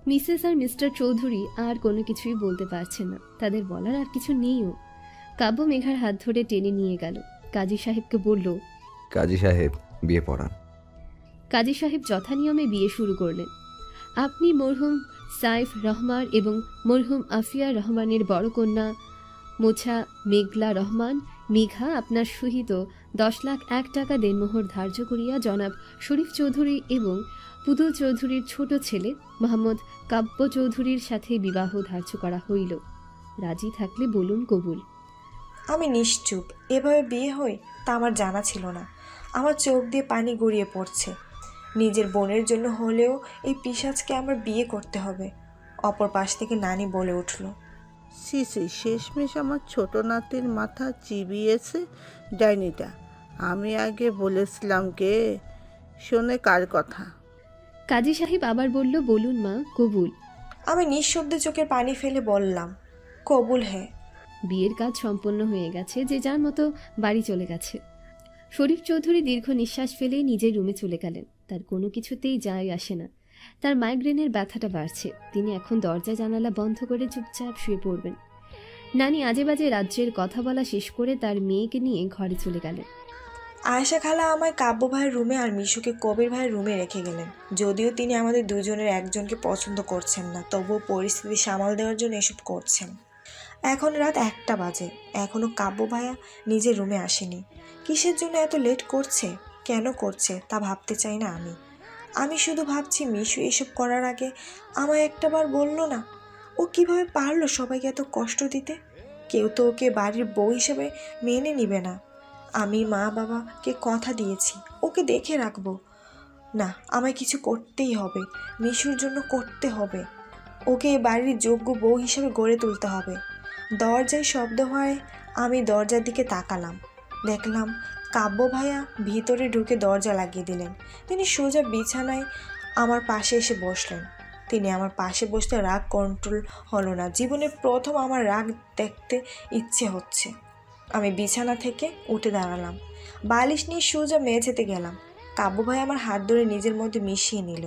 মিসেস আর মিস্টার চৌধুরী আর কোনো কিছুই বলতে পারছেন না। তাদের বলার আর কিছু নেইও। কাব্য মেঘার হাত ধরে টেনে নিয়ে গেল। কাজী সাহেবকে বলল, কাজী সাহেব বিয়ে পড়ান। কাজী সাহেব যথানিয়মে বিয়ে শুরু করলেন। আপনি মরহুম সাইফ রহমান এবং মরহুম আফিয়া রহমানের বড় কন্যা মোছা মেঘলা রহমান মেঘা আপনার সহিত 10,01,000 টাকা দেনমোহর ধার্য করিয়া জনাব শরীফ চৌধুরী এবং পুতুল চৌধুরীর ছোট ছেলে মোহাম্মদ কাব্য চৌধুরীর সাথে বিবাহ ধার্য করা হইল। রাজি থাকলে বলুন কবুল। আমি নিশ্চুপ। এভাবে বিয়ে হয় তা আমার জানা ছিল না। আমার চোখ দিয়ে পানি গড়িয়ে পড়ছে। নিজের বোনের জন্য হলেও এই পিশাচকে আমার বিয়ে করতে হবে। অপর পাশ থেকে নানি বলে উঠল, সিসি শেষমেশ আমার ছোট নাতির মাথা চিবিয়েছে ডাইনিটা। আমি আগে বলেছিলাম কে শোনে কার কথা। কাজী সাহেব আবার বলল, বলুন মা, কবুল। আমি নিঃশব্দে চোখের পানি ফেলে বললাম, কবুল হ্যাঁ। বিয়ের কাজ সম্পন্ন হয়ে গেছে, যে যার মতো বাড়ি চলে গেছে। শরীফ চৌধুরী দীর্ঘ নিঃশ্বাস ফেলে নিজের রুমে চলে গেলেন। তার কোনো কিছুতেই যায় আসে না। তার মাইগ্রেনের ব্যথাটা বাড়ছে। তিনি এখন দরজা জানালা বন্ধ করে চুপচাপ শুয়ে পড়বেন। নানি আজে বাজে রাজ্যের কথা বলা শেষ করে তার মেয়েকে নিয়ে ঘরে চলে গেলেন। আয়েশা খালা আমায় কাব্য ভাইয়ের রুমে আর মিশুকে কবির ভাইয়ের রুমে রেখে গেলেন। যদিও তিনি আমাদের দুজনের একজনকে পছন্দ করছেন না, তবুও পরিস্থিতি সামাল দেওয়ার জন্য এসব করছেন। এখন রাত 1টা বাজে, এখনও কাব্য ভাইয়া নিজের রুমে আসেনি। কিসের জন্য এত লেট করছে, কেন করছে তা ভাবতে চাই না আমি শুধু ভাবছি মিশু এসব করার আগে আমায় একটাবার বলল না। ও কিভাবে পারলো সবাইকে এত কষ্ট দিতে? কেউ তো ওকে বাড়ির বউ হিসেবে মেনে নিবে না। আমি মা বাবাকে কথা দিয়েছি ওকে দেখে রাখবো। না, আমায় কিছু করতেই হবে, মিশুর জন্য করতে হবে। ওকে এই বাড়ির যোগ্য বউ হিসেবে গড়ে তুলতে হবে। দরজায় শব্দ হয়, আমি দরজার দিকে তাকালাম। দেখলাম কাব্য ভাইয়া ভিতরে ঢুকে দরজা লাগিয়ে দিলেন। তিনি সোজা বিছানায় আমার পাশে এসে বসলেন। তিনি আমার পাশে বসতে রাগ কন্ট্রোল হলো না। জীবনের প্রথম আমার রাগ দেখতে ইচ্ছে হচ্ছে। আমি বিছানা থেকে উঠে দাঁড়ালাম, বালিশ নিয়ে সোজা মেঝেতে গেলাম। কাব্য ভাই আমার হাত ধরে নিজের মধ্যে মিশিয়ে নিল।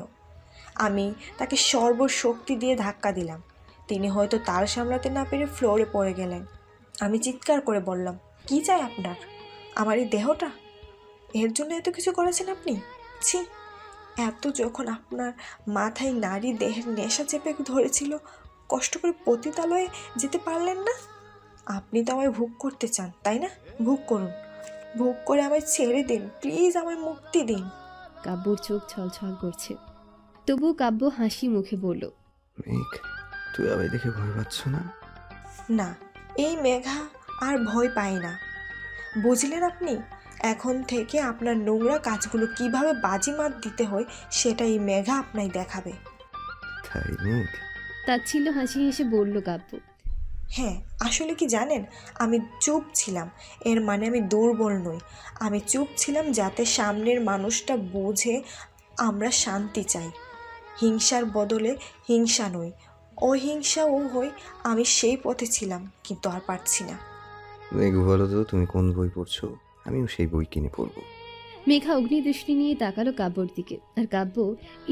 আমি তাকে সর্বশক্তি দিয়ে ধাক্কা দিলাম। তিনি হয়তো তাল সামলাতে না পেরে ফ্লোরে পড়ে গেলেন। আমি চিৎকার করে বললাম, কি চাই আপনার? আমার এই দেহটা? এর জন্য এত কিছু করেছেন আপনি? ছি, এত যখন আপনার মাথায় নারী দেহের নেশা চেপে ধরেছিল, কষ্ট করে পতিতালয়ে যেতে পারলেন না? আপনি তো আমায় ভোগ করতে চান, তাই না? ভোগ করুন, ভোগ করে আমায় ছেড়ে দিন, প্লিজ আমায় মুক্তি দিন। কাব্যর চোখ ছলছল করছে, তবুও কাব্য হাসি মুখে বলল, মেঘ, তুই আমায় দেখে ভয় পাচ্ছ না? না, এই মেঘা আর ভয় পায় না। বুঝলেন আপনি? এখন থেকে আপনার নোংরা কাজগুলো কিভাবে বাজিমাত দিতে হয় সেটা এই মেঘা আপনায় দেখাবে। তাই মেঘ? তাচ্ছিল্য হাসি হেসে বলল কাব্য। হ্যাঁ, আসলে কি জানেন, আমি চুপ ছিলাম। এর মানে আমি দুর্বল নই। আমি চুপ ছিলাম যাতে সামনের মানুষটা বুঝে আমরা শান্তি চাই। হিংসার বদলে হিংসা নই, অহিংসাও হই। আমি সেই পথে ছিলাম, কিন্তু আর পারছি না। মেঘ, বলো তো তুমি কোন বই পড়ছো? আমিও সেই বই কিনে পড়বো। মেঘা অগ্নিদৃষ্টি নিয়ে তাকালো কাব্যর দিকে, আর কাব্য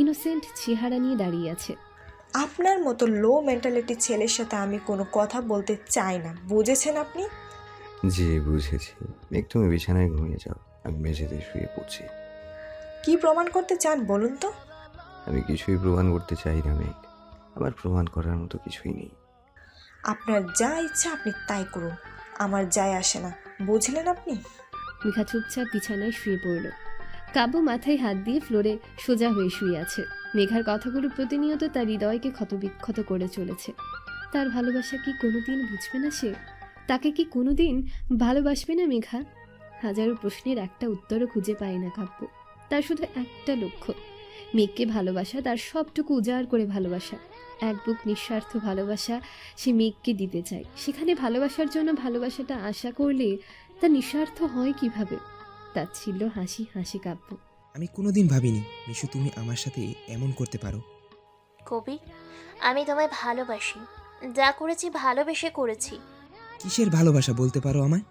ইনোসেন্ট চেহারা নিয়ে দাঁড়িয়ে আছে। আপনার মতো লো মেন্টালিটির ছেলের সাথে আমি কোনো কথা বলতে চাই না, বুঝেছেন আপনি? জি, বুঝেছি। মেঘ, তুমি বিছানায় ঘুমিয়ে যাও, আমি মেঝেতে শুয়ে পড়ছি। কি প্রমাণ করতে চান বলুন তো? আমি কিছুই প্রমাণ করতে চাই না মেঘ, আমার প্রমাণ করার মতো কিছুই নেই। আপনার যা ইচ্ছা আপনি তাই করুন, আমার যায় আসে না, বুঝলেন আপনি? মেঘা চুপচাপ বিছানায় শুয়ে পড়ল। কাব্য মাথায় হাত দিয়ে ফ্লোরে সোজা হয়ে শুয়ে আছে। মেঘার কথাগুলো প্রতিনিয়ত তার হৃদয়কে ক্ষতবিক্ষত করে চলেছে। তার ভালোবাসা কি কোনোদিন বুঝবে না সে? তাকে কি কোনোদিন ভালোবাসবে না মেঘা? হাজারো প্রশ্নের একটা উত্তরও খুঁজে পায় না কাব্য। তার শুধু একটা লক্ষ্য, মেঘকে ভালোবাসা, তার সবটুকু উজাড় করে ভালোবাসা। এক বুক নিঃস্বার্থ ভালোবাসা সে মেঘকে দিতে চায়। সেখানে ভালোবাসার জন্য ভালোবাসাটা আশা করলে তা নিঃস্বার্থ হয় কিভাবে? তাচ্ছিল্য হাসি হাসি কাব্য। আমি কোনোদিন ভাবিনি মিশু তুমি আমার সাথে এমন করতে পারো। কবি, আমি তোমায় ভালোবাসি, যা করেছি ভালোবেসে করেছি। কিসের ভালোবাসা বলতে পারো আমায়?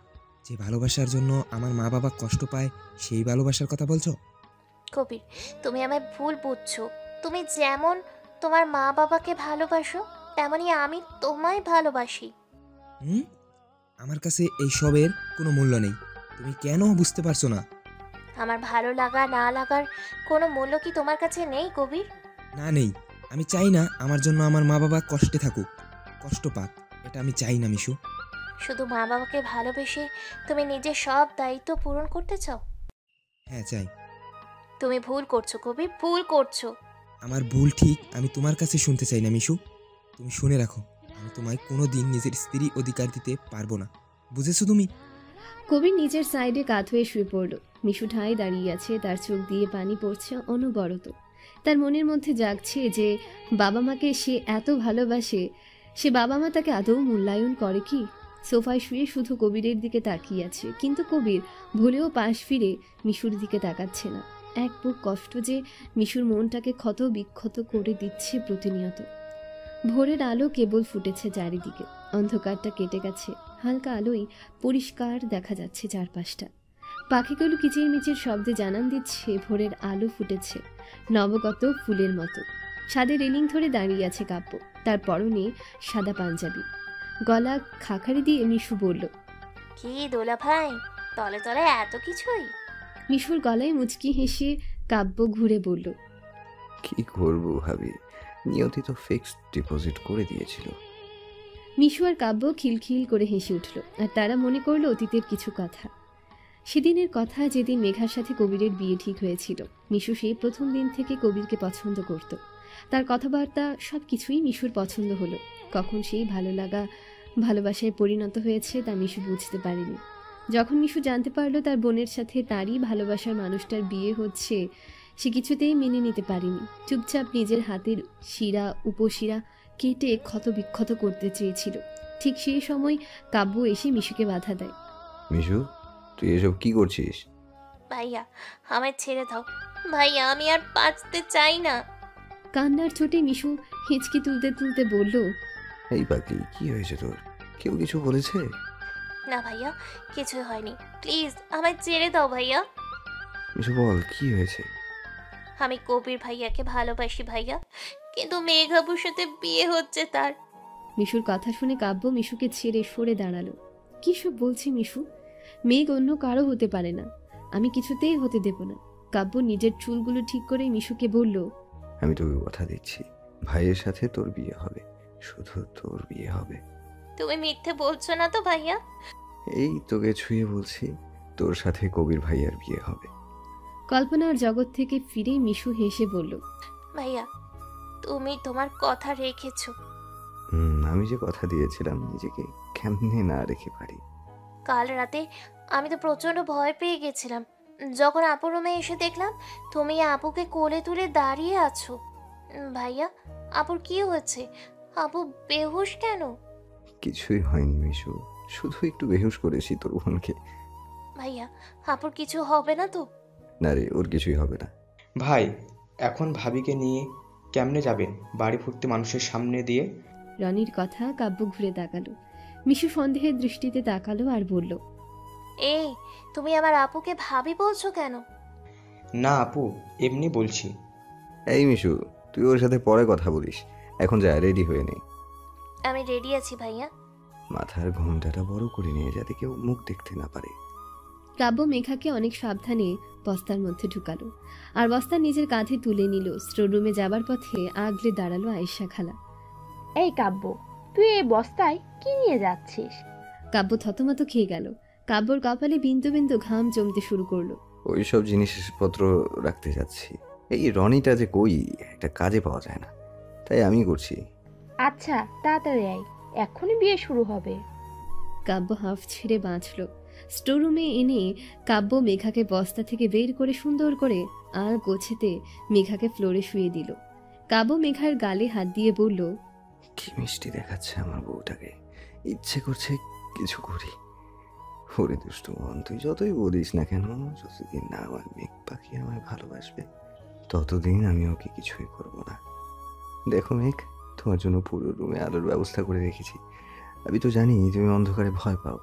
যে ভালোবাসার জন্য আমার মা বাবা কষ্ট পায়, সেই ভালোবাসার কথা বলছো? কবির, তুমি আমায় ভুল বুঝছো। তুমি যেমন তোমার মা বাবাকে ভালোবাসো, তেমনি আমি তোমায় ভালোবাসি। আমার কাছে এই সবের কোনো মূল্য নেই। তুমি কেন বুঝতে পারছো না? আমার ভালো লাগা না লাগার কোনো মূল্য কি তোমার কাছে নেই কবির? না, নেই। আমি চাই না আমার জন্য আমার মা বাবা কষ্টে থাকুক, কষ্ট পাক, এটা আমি চাই না মিশু। শুধু মা বাবাকে ভালোবেসে তুমি নিজের সব দায়িত্ব পূরণ করতে চাও? হ্যাঁ, চাই। তুমি ভুল করছো কবির, ভুল করছো। আমার ভুল ঠিক আমি তোমার কাছে শুনতে চাই না মিশু। তুমি শুনে রাখো, আমি তোমায় কোনো দিন নিজের স্ত্রী অধিকার দিতে পারবো না, বুঝেছো তুমি? কবির নিজের সাইডে কাত হয়ে শুয়ে পড়ল। মিশু ঠায় দাঁড়িয়ে আছে, তার চোখ দিয়ে পানি পড়ছে অনবরত। তার মনের মধ্যে জাগছে যে বাবা মাকে সে এত ভালোবাসে, সে বাবা মা তাকে আদৌ মূল্যায়ন করে কি? সোফায় শুয়ে শুধু কবিরের দিকে তাকিয়ে আছে, কিন্তু কবির ভুলেও পাশ ফিরে মিশুর দিকে তাকাচ্ছে না। এক বুক কষ্ট যে মিশুর মনটাকে ক্ষত বিক্ষত করে দিচ্ছে প্রতিনিয়ত। ভোরের আলো কেবল ফুটেছে চারিদিকে, অন্ধকারটা কেটে গেছে, হালকা আলোয় পরিষ্কার দেখা যাচ্ছে চারপাশটা। পাখিগুলো কিচিরমিচির শব্দে জানান দিচ্ছে ভোরের আলো ফুটেছে নবগত ফুলের মতো। ছাদে রেলিং ধরে দাঁড়িয়ে আছে কাব্য, তার পরনে সাদা পাঞ্জাবি। গলা খাখারি দিয়ে মিশু বলল, কি দোলা ভাই, তলে তলে এত কিছুই? মিশুর গলায় মুচকি হেসে কাব্য ঘুরে বলল, কি করবো ভাবি, নিয়তি তো ফিক্সড ডিপোজিট করে দিয়েছিল। মিশু আর কাব্য খিলখিল করে হেসে উঠল, আর তারা মনে করলো অতীতের কিছু কথা। সেদিনের কথা, যেদিন মেঘার সাথে কবিরের বিয়ে ঠিক হয়েছিল। মিশু সেই প্রথম দিন থেকে কবিরকে পছন্দ করত। তার কথাবার্তা সব কিছুই মিশুর পছন্দ হলো। কখন সেই ভালো লাগা ভালোবাসায় পরিণত হয়েছে তা মিশু বুঝতে পারেনি। যখন মিশু জানতে পারলো তার বোনের সাথে তারই ভালোবাসার মানুষটার বিয়ে হচ্ছে, সে কিছুতেই মেনে নিতে পারেনি। চুপচাপ নিজের হাতের শিরা উপশিরা কেটে ক্ষত বিক্ষত করতে চেয়েছিল। ঠিক সেই সময় কাব্য এসে মিশুকে বাধা দেয়। মিশু, তুই এসব কি করছিস? ভাইয়া আমায় ছেড়ে দাও ভাইয়া, আমি আর বাঁচতে চাই না। কান্নার চোটে মিশু হিঁচকি তুলতে তুলতে বলল, এই পাগলি, কি হয়েছে তোর? কেউ কিছু বলেছে? না ভাইয়া, কিছুই হয়নি, প্লিজ আমায় ছেড়ে দাও ভাইয়া। মিশু বল, কি হয়েছে? আমি কবির ভাইয়াকে ভালোবাসি ভাইয়া, কিন্তু মেঘাবুর সাথে বিয়ে হচ্ছে তার। মিশুর কথা শুনে কাব্য মিশুকে ছেড়ে সরে দাঁড়ালো। কি সব বলছি মিশু? মেঘ অন্য কারো হতে পারে না, আমি কিছুতেই হতে দেব না। কাব্য নিজের চুলগুলো ঠিক করে মিশুকে বলল, আমি তোকে কথা দিচ্ছি, ভাইয়ের সাথে তোর বিয়ে হবে, শুধু তোর বিয়ে হবে। তুমি মিথ্যে বলছো না তো ভাইয়া? এই তোকে ছুঁয়ে বলছি, তোর সাথে কবির ভাইয়ার বিয়ে হবে। কল্পনার জগৎ থেকে ফিরে মিশু হেসে বলল, ভাইয়া তুমি তোমার কথা রেখেছো। আমি যে কথা দিয়েছিলাম, নিজেকে কেমনে না রেখে পারি। কাল রাতে আমি তো প্রচন্ড ভয় পেয়ে গেছিলাম, যখন আপুর রুমে এসে দেখলাম তুমি আপুকে কোলে তুলে দাঁড়িয়ে আছো। ভাইয়া আপুর কি হয়েছে? আপু বেহুশ কেন? কিছুই হয়নি মিশু, শুধু একটু বেহুশ করেছি তোর বোনকে। ভাইয়া আপুর কিছু হবে না তো? না রে, ওর কিছুই হবে না। ভাই, এখন ভাবিকে নিয়ে কেমনে যাবেন বাড়ি ভর্তি মানুষের সামনে দিয়ে? রনির কথা কাব্য ঘুরে তাকালো। মিশু সন্দেহের দৃষ্টিতে তাকালো আর বলল, এই তুমি আমার আপুকে ভাবি বলছো কেন? না আপু, এমনি বলছি। এই মিশু, তুই ওর সাথে পরে কথা বলিস, এখন যা, রেডি হয়ে নে। আমি রেডি আছি ভাইয়া। মাথার ঘোমটাটা বড় করে নিয়ে, যাতে কেউ মুখ দেখতে না পারে। কাব্য মেঘাকে অনেক সাবধানে বস্তার মধ্যে ঢুকালো, আর বস্তা নিজের কাঁধে তুলে নিল। স্টোররুমে যাবার পথে আগলে দাঁড়ালো আয়েশা খালা। এই কাব্য, তুই এই বস্তায় কি নিয়ে যাচ্ছিস? কাব্য থতমত খেয়ে গেল। কাব্যর কপালে বিন্দু বিন্দু ঘাম জমতে শুরু করলো। ওইসব জিনিসপত্র রাখতে যাচ্ছি। এই রনিটা যে কই, একটা কাজে পাওয়া যায় না, তাই আমি করছি। আচ্ছা তাড়াতাড়ি আয়, এক্ষুনি বিয়ে শুরু হবে। কাব্য হাফ ছেড়ে বাঁচল। স্টোররুমে এনে কাব্য মেঘাকে বস্তা থেকে বের করে সুন্দর করে আর গোছেতে মেঘাকে ফ্লোরে শুয়ে দিল। কাব্য মেঘার গালে হাত দিয়ে বলল, কি মিষ্টি দেখাচ্ছে আমার বউটাকে, ইচ্ছে করছে কিছু করি। ওরে দুষ্টু মন, তুই যতই বলিস না কেন, যতদিন না আমার মেঘ পাখি আমায় ভালোবাসবে, ততদিন আমি ওকে কিছুই করব না। দেখো মেঘ, তোমার জন্য পুরো রুমে আলোর ব্যবস্থা করে রেখেছি। আমি তো জানি তুমি অন্ধকারে ভয় পাও,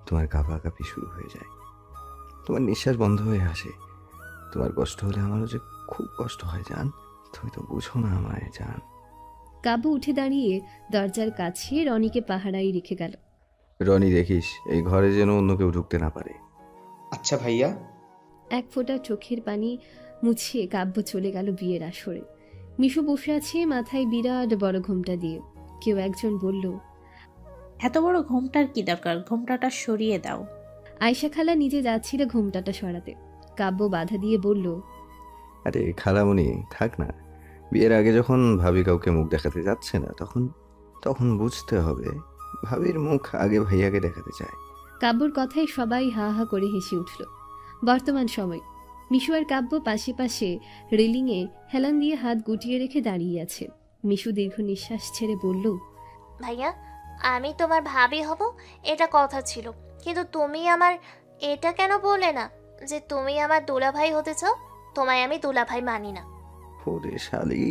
তোমার কাঁপাকাঁপি শুরু হয়ে যায়, তোমার নিঃশ্বাস বন্ধ হয়ে আসে। তোমার কষ্ট হলে আমারও যে খুব কষ্ট হয় জান, তুমি তো বুঝো না আমায় জান। কাব্য উঠে দাঁড়িয়ে দরজার কাছে রনিকে পাহারায় রেখে গেল। রনি, দেখিস এই ঘরে যেন অন্য কেউ ঢুকতে না পারে। আচ্ছা ভাইয়া। এক ফোঁটা চোখের পানি মুছে কাব্য চলে গেল বিয়ের আসরে। মিশু বসে আছে মাথায় বিরাট বড় ঘোমটা দিয়ে। কেউ একজন বলল, এত বড় ঘোমটার কি দরকার, ঘোমটাটা সরিয়ে দাও। আয়েশা খালা নিজে যাচ্ছিল ঘোমটাটা সরাতে। কাব্য বাধা দিয়ে বলল, আরে খালামণি, থাক না, বিয়ের আগে যখন ভাবি কাউকে মুখ দেখাতে যাচ্ছে না, তখন বুঝতে হবে ভাবির মুখ আগে ভাইয়াকে দেখাতে চায়, কাব্যর কথায় সবাই হা হা করে হেসে উঠল। বর্তমান সময় মিশু আর কাব্য পাশে পাশে রেলিংয়ে হেলান দিয়ে হাত গুটিয়ে রেখে দাঁড়িয়ে আছে। মিশু দীর্ঘ নিঃশ্বাস ছেড়ে বলল, ভাইয়া আমি তোমার ভাবি হব এটা কথা ছিল, কিন্তু তুমি আমার এটা কেন বললে না যে তুমি আমার দুলাভাই হতে চাও? তোমায় আমি দুলাভাই মানি না। ওরে শালি,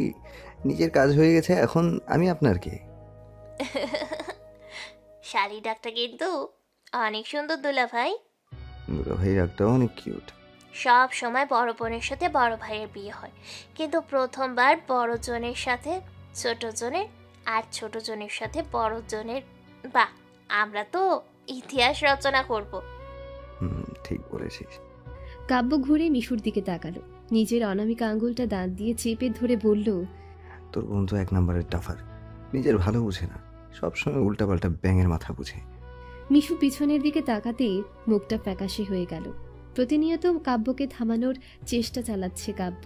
নিজের কাজ হয়ে গেছে, এখন আমি আপনার কে? শালি ডাকটা কিন্তু অনেক সুন্দর দুলাভাই। দুলাভাই একটা অনেক কিউট। সব সময় বড় বোনের সাথে বড় ভাইয়ের বিয়ে হয়, কিন্তু প্রথমবার বড় জনের সাথে ছোট জনের আর ছোট জনের সাথে বড় জনের। বাহ, আমরা তো ইতিহাস রচনা করব। ঠিক বলেছিস। কাব্য ঘুরে মিশুর দিকে তাকালো, নিজের অনামিকা আঙ্গুলটা দাঁত দিয়ে চেপে ধরে বলল, তোর বোন তো 1 নম্বরের টাফার, নিজের ভালো বুঝে না, সবসময় উল্টাপাল্টা ব্যাঙের মাথা বুঝে। মিশু পিছনের দিকে তাকাতেই মুখটা ফ্যাকাশে হয়ে গেল। প্রতিনিয়ত কাব্যকে থামানোর চেষ্টা চালাচ্ছে কাব্য।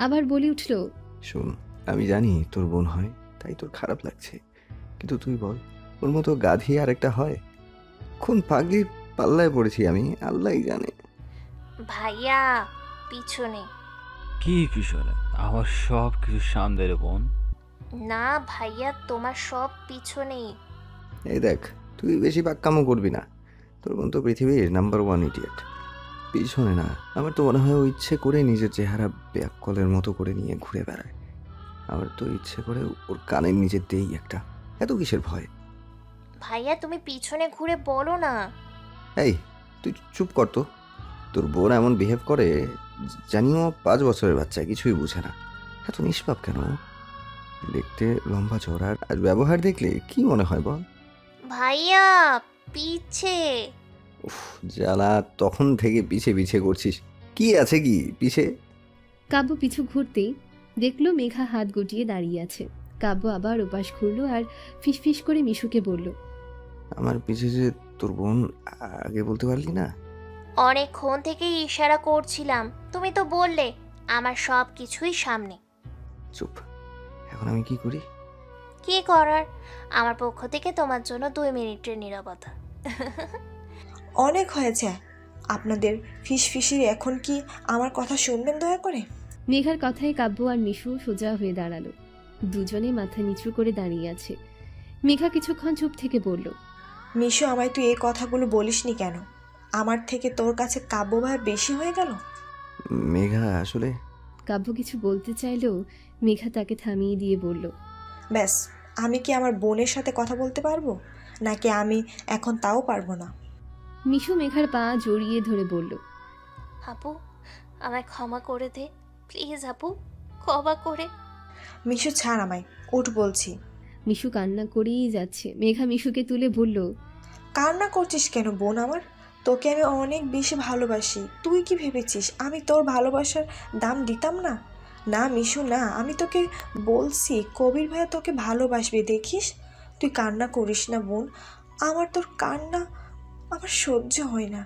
আবার বলে উঠল, শোন, আমি জানি তোর বোন হয়, তাই তোর খারাপ লাগছে, কিন্তু তুই বল, ওর মতো গাধি আর একটা হয়? কোন পাগলির পাল্লায় পড়েছি আমি, আল্লাহই জানে। ভাইয়া পিছনে। কি পিছনে? আমার সব কিছু সামনে রে বোন। না ভাইয়া, তোমার সব পিছনেই। এই দেখ, তুই বেশি পাক্কামো করবি না, তোর বোন তো পৃথিবীর নাম্বার 1 ইডিয়েট। পিছনে না, আমার তো মনে হয় ও ইচ্ছে করে নিজের চেহারা ব্যাককলের মতো করে নিয়ে ঘুরে বেড়ায়। আমার তো ইচ্ছে করে ওর কানের নিচে দেই একটা। এত কিসের ভয়? ভাইয়া তুমি পিছনে ঘুরে বলো না। এই তুই চুপ কর তো। তোর বোন এমন বিহেভ করে, জানিও 5 বছরের বাচ্চা, কিছুই বুঝে না। এত নিষ্পাপ কেন? দেখতে লম্বা চড়ার, আর ব্যবহার দেখলে কি মনে হয় বল? ভাইয়া পিছে। উফ জ্বালা, তখন থেকে পিছে পিছে করছিস। কি আছে কি পিছে? কাব্য পিছু ঘুরতেই দেখলো মেঘা হাত গুটিয়ে দাঁড়িয়ে আছে। কাব্য আবার ওপাশ ঘুরলো আর ফিসফিস করে মিশুকে বলল, আমার পিছে যে তোর বোন, আগে বলতে পারলি না? অনেকক্ষণ থেকে ইশারা করছিলাম, তুমি তো বললে আমার সব কিছুই সামনে। চুপ, এখন আমি কি করি? কি করার, আমার পক্ষ থেকে তোমার জন্য 2 মিনিটের নীরবতা। অনেক হয়েছে আপনাদের ফিসফিসির, এখন কি আমার কথা শুনবেন দয়া করে? মেঘার কথায় কাব্য আর মিশু সোজা হয়ে দাঁড়ালো। দুজনে মাথা নিচু করে দাঁড়িয়ে আছে। মেঘা কিছুক্ষণ চুপ থেকে বলল, মিশু, আমায় তুই এই কথাগুলো বলিসনি কেন? আমার থেকে তোর কাছে কাব্য ভাই বেশি হয়ে গেল। মেঘা আসলে। কাব্য কিছু বলতে চাইলেও মেঘা তাকে থামিয়ে দিয়ে বলল, ব্যাস, আমি কি আমার বোনের সাথে কথা বলতে পারবো নাকি আমি এখন তাও পারবো না? মিশু মেঘার পা জড়িয়ে ধরে বলল, আপু আমায় ক্ষমা করে দে প্লিজ, আপু ক্ষমা করে। মিশু ছাড় আমায়, উঠ বলছি। মিশু কান্না করেই যাচ্ছে। মেঘা মিশুকে তুলে বলল, কান্না করছিস কেন বোন আমার? তোকে আমি অনেক বেশি ভালোবাসি। তুই কি ভেবেছিস আমি তোর ভালোবাসার দাম দিতাম না? না মিশু না, আমি তোকে বলছি কবির ভাইয়া তোকে ভালোবাসবে, দেখিস। তুই কান্না করিস না বোন, আমার তোর কান্না আমার সহ্য হয় না।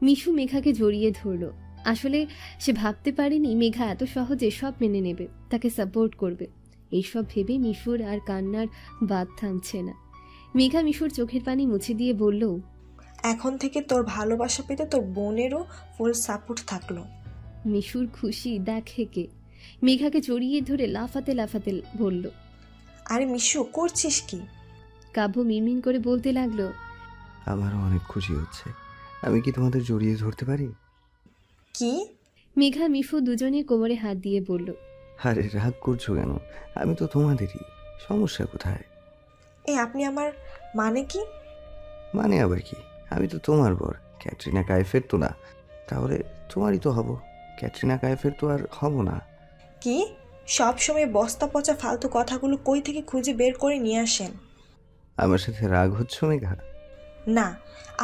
মিশু মেঘাকে জড়িয়ে ধরল। আসলে সে ভাবতে পারেনি মেঘা এত সহজে সব মেনে নেবে, তাকে সাপোর্ট করবে। এইসব ভেবে মিশুর আর কান্নার বাদ থামছে না। মেঘা মিশুর চোখের পানি মুছে দিয়ে বলল, এখন থেকে তোর ভালোবাসা পেতে তোর বোনেরও ফুল সাপোর্ট থাকলো। মিশুর খুশি দেখে কে। মেঘাকে জড়িয়ে ধরে লাফাতে লাফাতে বলল, আরে মিশু করছিস কি? কাব্য মিনমিন করে বলতে লাগলো, আমারও অনেক খুশি হচ্ছে। আমি কি তোমাদের জড়িয়ে ধরতে পারি? কি? মেঘা মিশু দুজনের কোমরে হাত দিয়ে বলল, আরে রাগ করছো কেন? আমি তো তোমাদেরই, সমস্যা কোথায়? আপনি আমার মানে কি? মানে আবার কি? আমি তো তোমার বর, ক্যাটরিনা কাইফের তো না। তাহলে তোমারই তো হব, ক্যাটরিনা কাইফের তো আর হব না। কি সব সময় বস্তা পচা ফালতু কথাগুলো কই থেকে খুঁজে বের করে নিয়ে আসেন? আমার সাথে রাগ হচ্ছে মেঘা? না,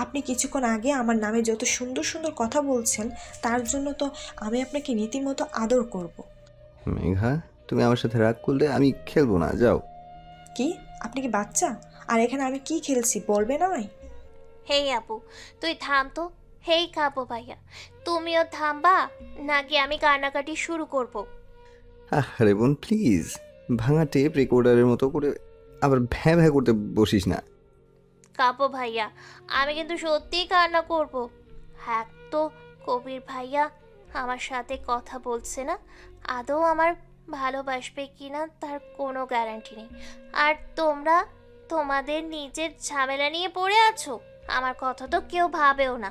আপনি কিছুক্ষণ আগে আমার নামে যত সুন্দর সুন্দর কথা বলছেন তার জন্য তো আমি আপনাকে রীতিমতো আদর করব। মেঘা, তুমি আমার সাথে রাগ করলে আমি খেলবো না, যাও। কি আপনি কি বাচ্চা? আর এখানে আমি কি খেলছি বলবেন আমায়? হেই আপু তুই থাম তো। হেই কাব্য ভাইয়া, তুমিও থামবা নাকি আমি কান্নাকাটি শুরু করব? আরে বোন প্লিজ, ভাঙা টেপ রেকর্ডারের মতো করে আবার ভ্যাঁ ভ্যাঁ করতে বসিস না। কাপো ভাইয়া, আমি কিন্তু সত্যিই কান্না করব। হ্যাঁ, তো কবির ভাইয়া আমার সাথে কথা বলছে না, আদৌ আমার ভালোবাসবে কিনা তার কোনো গ্যারান্টি নেই। আর তোমরা তোমাদের নিজের ঝামেলা নিয়ে পড়ে আছো, আমার কথা তো কেউ ভাবেও না।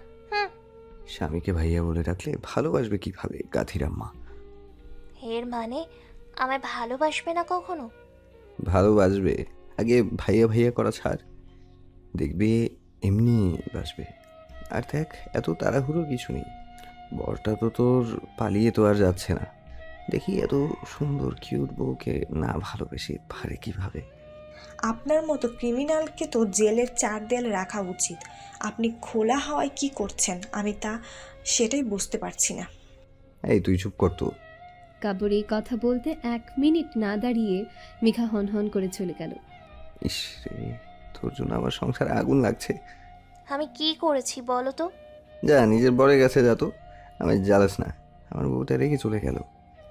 স্বামীকে ভাইয়া বলে রাখলে ভালোবাসবে কিভাবে গাথিরাম্মা? এর মানে আমায় ভালোবাসবে না কখনো? ভালোবাসবে, আগে ভাইয়া ভাইয়া করা ছাড়, দেখবে এমনি বাসবে। আর দেখ, এত তাড়াহুড়ো কিছু নেই, বরটা তো তোর পালিয়ে তো আর যাচ্ছে না। দেখি এত সুন্দর কিউট বউকে না ভালোবেসে পারে কিভাবে? আপনার মতো ক্রিমিনালকে তো জেলের 4 দেয়ালে রাখা উচিত। আপনি খোলা হাওয়ায় কি করছেন আমি সেটাই বুঝতে পারছি না। এই তুই চুপ কর তো। কাব্যর এই কথা বলতে 1 মিনিট না দাঁড়িয়ে মেঘা হনহন করে চলে গেল। ইস রে, তোর জন্য আমার সংসারে আগুন লাগছে। আমি কি করেছি বলো তো? যা নিজের বরের কাছে যা তো, আমি জ্বালাস না। আমার বউটা রেখে চলে গেল।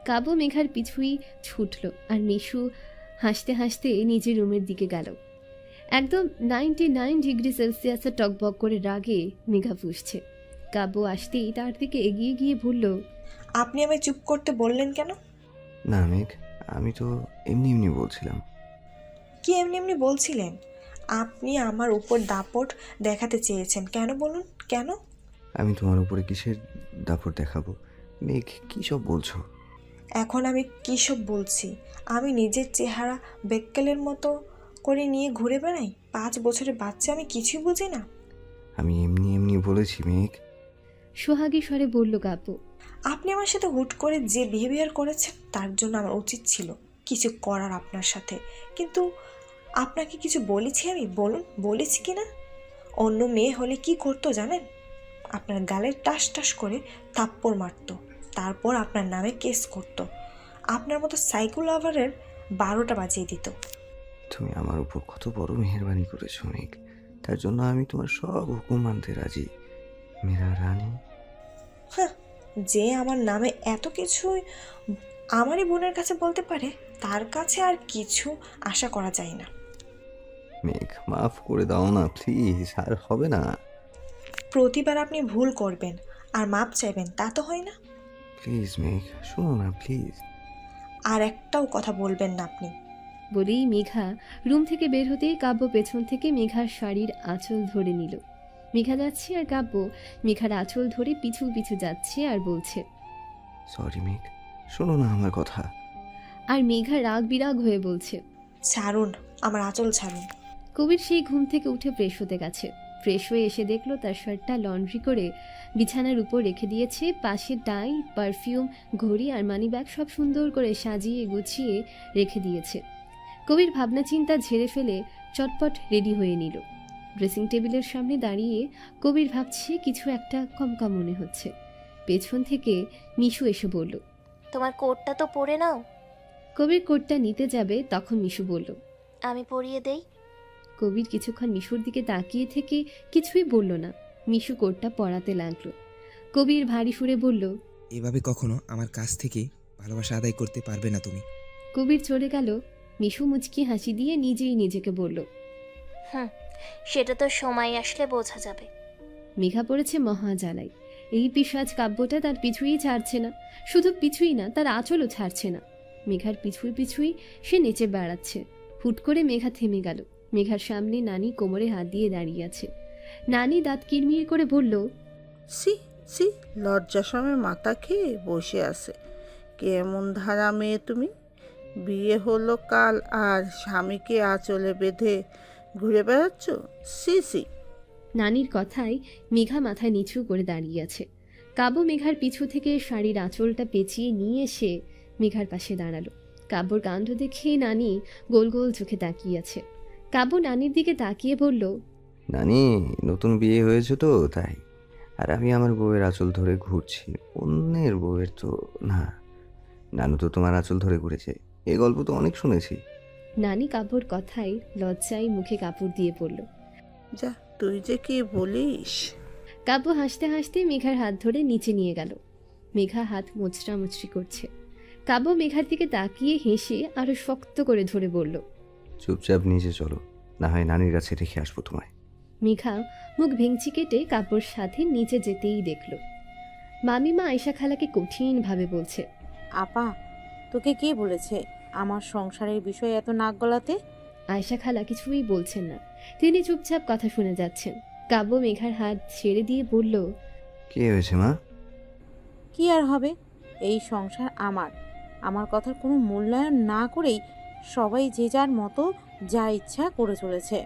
কাব্য মেঘার পিছুই ছুটল আর মিশু হাসতে হাসতে নিজের রুমের দিকে গেল। একদম 99 ডিগ্রি সেলসিয়াসে টকবক করে রাগে মেঘা ফুঁসছে। কাব্য আসতেই তার দিকে এগিয়ে গিয়ে বলল, আপনি আমায় চুপ করতে বললেন কেন? না মেঘ, আমি তো এমনি এমনি বলছিলাম। কি এমনি এমনি বলছিলেন? আপনি আমার উপর দাপট দেখাতে চেয়েছেন, কেন বলুন? কেন? আমি তোমার উপরে কিসের দাপট দেখাবো? মেঘ কী সব বলছো? এখন আমি কী সব বলছি? আমি নিজের চেহারা বেক্কেলের মতো করে নিয়ে ঘুরে বেড়াই? 5 বছরের বাচ্চা, আমি কিছুই বুঝি না? আমি এমনি এমনি বলেছি মেঘ। সোহাগী স্বরে বলল কাব্য। আপনি আমার সাথে হুট করে যে বিহেভিয়ার করেছেন তার জন্য আমার উচিত ছিল কিছু করার আপনার সাথে, কিন্তু আপনাকে কিছু বলেছি আমি? বলুন, বলেছি কি না? অন্য মেয়ে হলে কি করতো জানেন? আপনার গালে টাস টাস করে থাপ্পড় মারতো, তারপর আপনার নামে কেস করতো, আপনার মতো সাইকো লাভারের 12টা বাজিয়ে দিত। তুমি আমার উপর কত বড় মেহেরবানি করেছো মেঘ, তার জন্য আমি তোমার সব হুকুম মানতে রাজি মেরা রানী। হ্যাঁ, যে আমার নামে এত কিছুই আমারই বোনের কাছে বলতে পারে, তার কাছে আর কিছু আশা করা যায় না। মেঘ মাফ করে দাও না প্লিজ, আর হবে না। প্রতিবার আপনি ভুল করবেন আর মাপ চাইবেন, তা তো হয় না। প্লিজ মেঘ, শোনো না প্লিজ। আর একটাও কথা বলবেন না আপনি। বলেই মেঘা রুম থেকে বের হতেই কাব্য পেছন থেকে মেঘার শাড়ির আঁচল ধরে নিল। মেঘা যাচ্ছে আর কাব্য মেঘার আঁচল ধরে পিছু পিছু যাচ্ছে আর বলছে, সরি মেঘ, শোনো না আমার কথা। আর মেঘা রাগ বিরাগ হয়ে বলছে, ছাড়ুন, আমার আঁচল ছাড়ুন। কবির সেই ঘুম থেকে উঠে ফ্রেশ হতে গেছে। ফ্রেশ হয়ে এসে দেখলো তার শার্টটা লন্ড্রি করে বিছানার উপর রেখে দিয়েছে। পাশে টাই, পারফিউম, ঘড়ি আর মানি ব্যাগ সব সুন্দর করে সাজিয়ে গুছিয়ে রেখে দিয়েছে। কবির ভাবনা চিন্তা ঝেড়ে ফেলে চটপট রেডি হয়ে নিল। ড্রেসিং টেবিলের সামনে দাঁড়িয়ে কবির ভাবছে কিছু একটা কমকা মনে হচ্ছে। পেছন থেকে মিশু এসে বলল, তোমার কোটটা তো পরে নাও। কবির কোটটা নিতে যাবে, তখন মিশু বলল, আমি পরিয়ে দেই। কবির কিছুক্ষণ মিশুর দিকে তাকিয়ে থেকে কিছুই বলল না। মিশু কোটটা পরাতে লাগলো। কবির ভারী সুরে বলল, এভাবে কখনো আমার কাছ থেকে ভালোবাসা আদায় করতে পারবে না তুমি। কবির চলে গেল। মিশু মুচকি হাসি দিয়ে নিজেই নিজেকে বলল, সেটা তো সময় আসলে বোঝা যাবে। মেঘা পড়েছে মহা জ্বালাই। এই পিশাচ কাব্যটা তার পিছুই ছাড়ছে না। শুধু পিছুই না, তার আঁচলও ছাড়ছে না। মেঘার পিছুই পিছুই সে নেচে বেড়াচ্ছে। হুট করে মেঘা থেমে গেল। মেঘার সামনে নানি কোমরে হাত দিয়ে দাঁড়িয়ে আছে। নানি দাঁত কিরমির করে বলল, সি সি, লজ্জার সময় মাথা খেয়ে বসে আছে। কেমন ধারা মেয়ে তুমি! বিয়ে হলো কাল আর স্বামীকে আঁচলে বেঁধে ঘুরে বেড়াচ্ছ? C C. নানির কথায় মেঘা মাথায় নিচু করে দাঁড়িয়ে আছে। কাব্য মেঘার পিছু থেকে শাড়ির আঁচলটা পেঁচিয়ে নিয়ে এসে মেঘার পাশে দাঁড়ালো। কাব্যর কাণ্ড দেখে নানি গোল গোল চোখে তাকিয়ে আছে। কাব্য নানির দিকে তাকিয়ে বলল, নানি, নতুন বিয়ে হয়েছে তো তাই। আর আমি আমার বউয়ের আঁচল ধরে ঘুরছি, অন্যের বউয়ের তো না। নানু তো তোমার আঁচল ধরে ঘুরেছে, এ গল্প তো অনেক শুনেছি। নানি কাব্যর কথায় লজ্জায় মুখে কাপড় দিয়ে পড়ল। যা, তুই যে কি বলিস! কাব্য হাসতে হাসতে মেঘার হাত ধরে নিচে নিয়ে গেল। মেঘা হাত মোচড়া মুচড়ি করছে। কাব্য মেঘার দিকে তাকিয়ে হেসে আরো শক্ত করে ধরে বলল, চুপচাপ নিচে চলো, না হয় নানির কাছে রেখে আসবো তোমায়। মেঘা মুখ ভেঙচি কেটে কাব্যর সাথে নিচে যেতেই দেখল মামিমা আয়শা খালাকে কঠিনভাবে বলছে, আপা, তোকে কে বলেছে আমার সংসারের বিষয়ে এত নাক গলাতে? আয়শা খালা কিছুই বলছেন না, তিনি চুপচাপ কথা শুনে যাচ্ছেন। কাব্য মেঘার হাত ছেড়ে দিয়ে বলল, কি হয়েছে মা? কি আর হবে, এই সংসার আমার। আমার কথার কোনো মূল্যায়ন না করেই সবাই যে যার মতো যা ইচ্ছা করে চলেছে।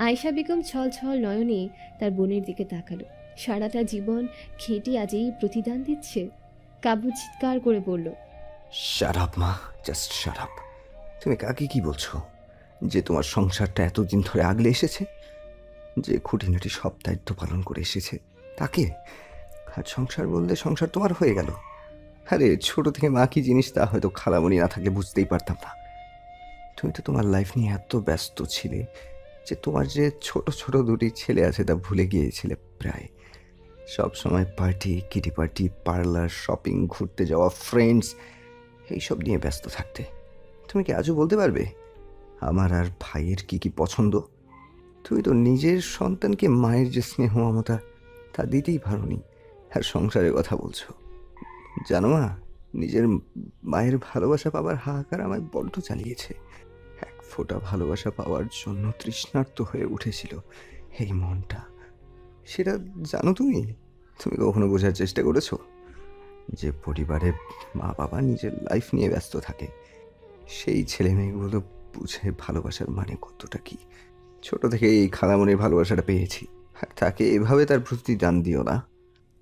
আয়শা বেগম ছল ছল নয়নে তার বোনের দিকে তাকালো। সারাটা জীবন খেটে আজ এই প্রতিদান দিচ্ছে। কাব্য চিৎকার করে বলল, শাট আপ মা, জাস্ট শাট আপ। তুমি কাকে কি বলছো? যে তোমার সংসারটা এতদিন ধরে আগলে এসেছে, যে খুঁটিনাটি সব দায়িত্ব পালন করে এসেছে তাকে? আর সংসার বললে সংসার তোমার হয়ে গেল? আরে ছোট থেকে মা কি জিনিস তা হয়তো খালামণি না থাকলে বুঝতেই পারতাম না। তুমি তো তোমার লাইফ নিয়ে এত ব্যস্ত ছিলে যে তোমার যে ছোট ছোট দুটি ছেলে আছে তা ভুলে গিয়েছিলে প্রায়। সব সময় party, Kitty party, parlour, shopping, ঘুরতে যাওয়া, ফ্রেন্ডস, এইসব নিয়ে ব্যস্ত থাকতে। তুমি কি আজও বলতে পারবে আমার আর ভাইয়ের কি কি পছন্দ? তুমি তো নিজের সন্তানকে মায়ের যে স্নেহ মমতা তা দিতেই পারোনি, আর সংসারের কথা বলছো। জানো মা, নিজের মায়ের ভালোবাসা পাবার হাহাকার আমায় বড্ড চালিয়েছে। এক ফোঁটা ভালোবাসা পাওয়ার জন্য তৃষ্ণার্ত হয়ে উঠেছিল এই মনটা। সেটা জানো তুমি? তুমি কখনো বোঝার চেষ্টা করেছো যে পরিবারে মা বাবা নিজের লাইফ নিয়ে ব্যস্ত থাকে, সেই ছেলে মেয়েগুলো বুঝে ভালোবাসার মানে কতটা কি? ছোট থেকে এই খালামণির ভালোবাসাটা পেয়েছি, আর তাকে এভাবে তার প্রতিদান দিও না।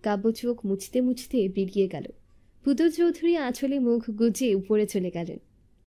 কাব্য চোখ মুছতে মুছতে বেরিয়ে গেল। পুতুল চৌধুরী আঁচলে মুখ গুজে উপরে চলে গেলেন।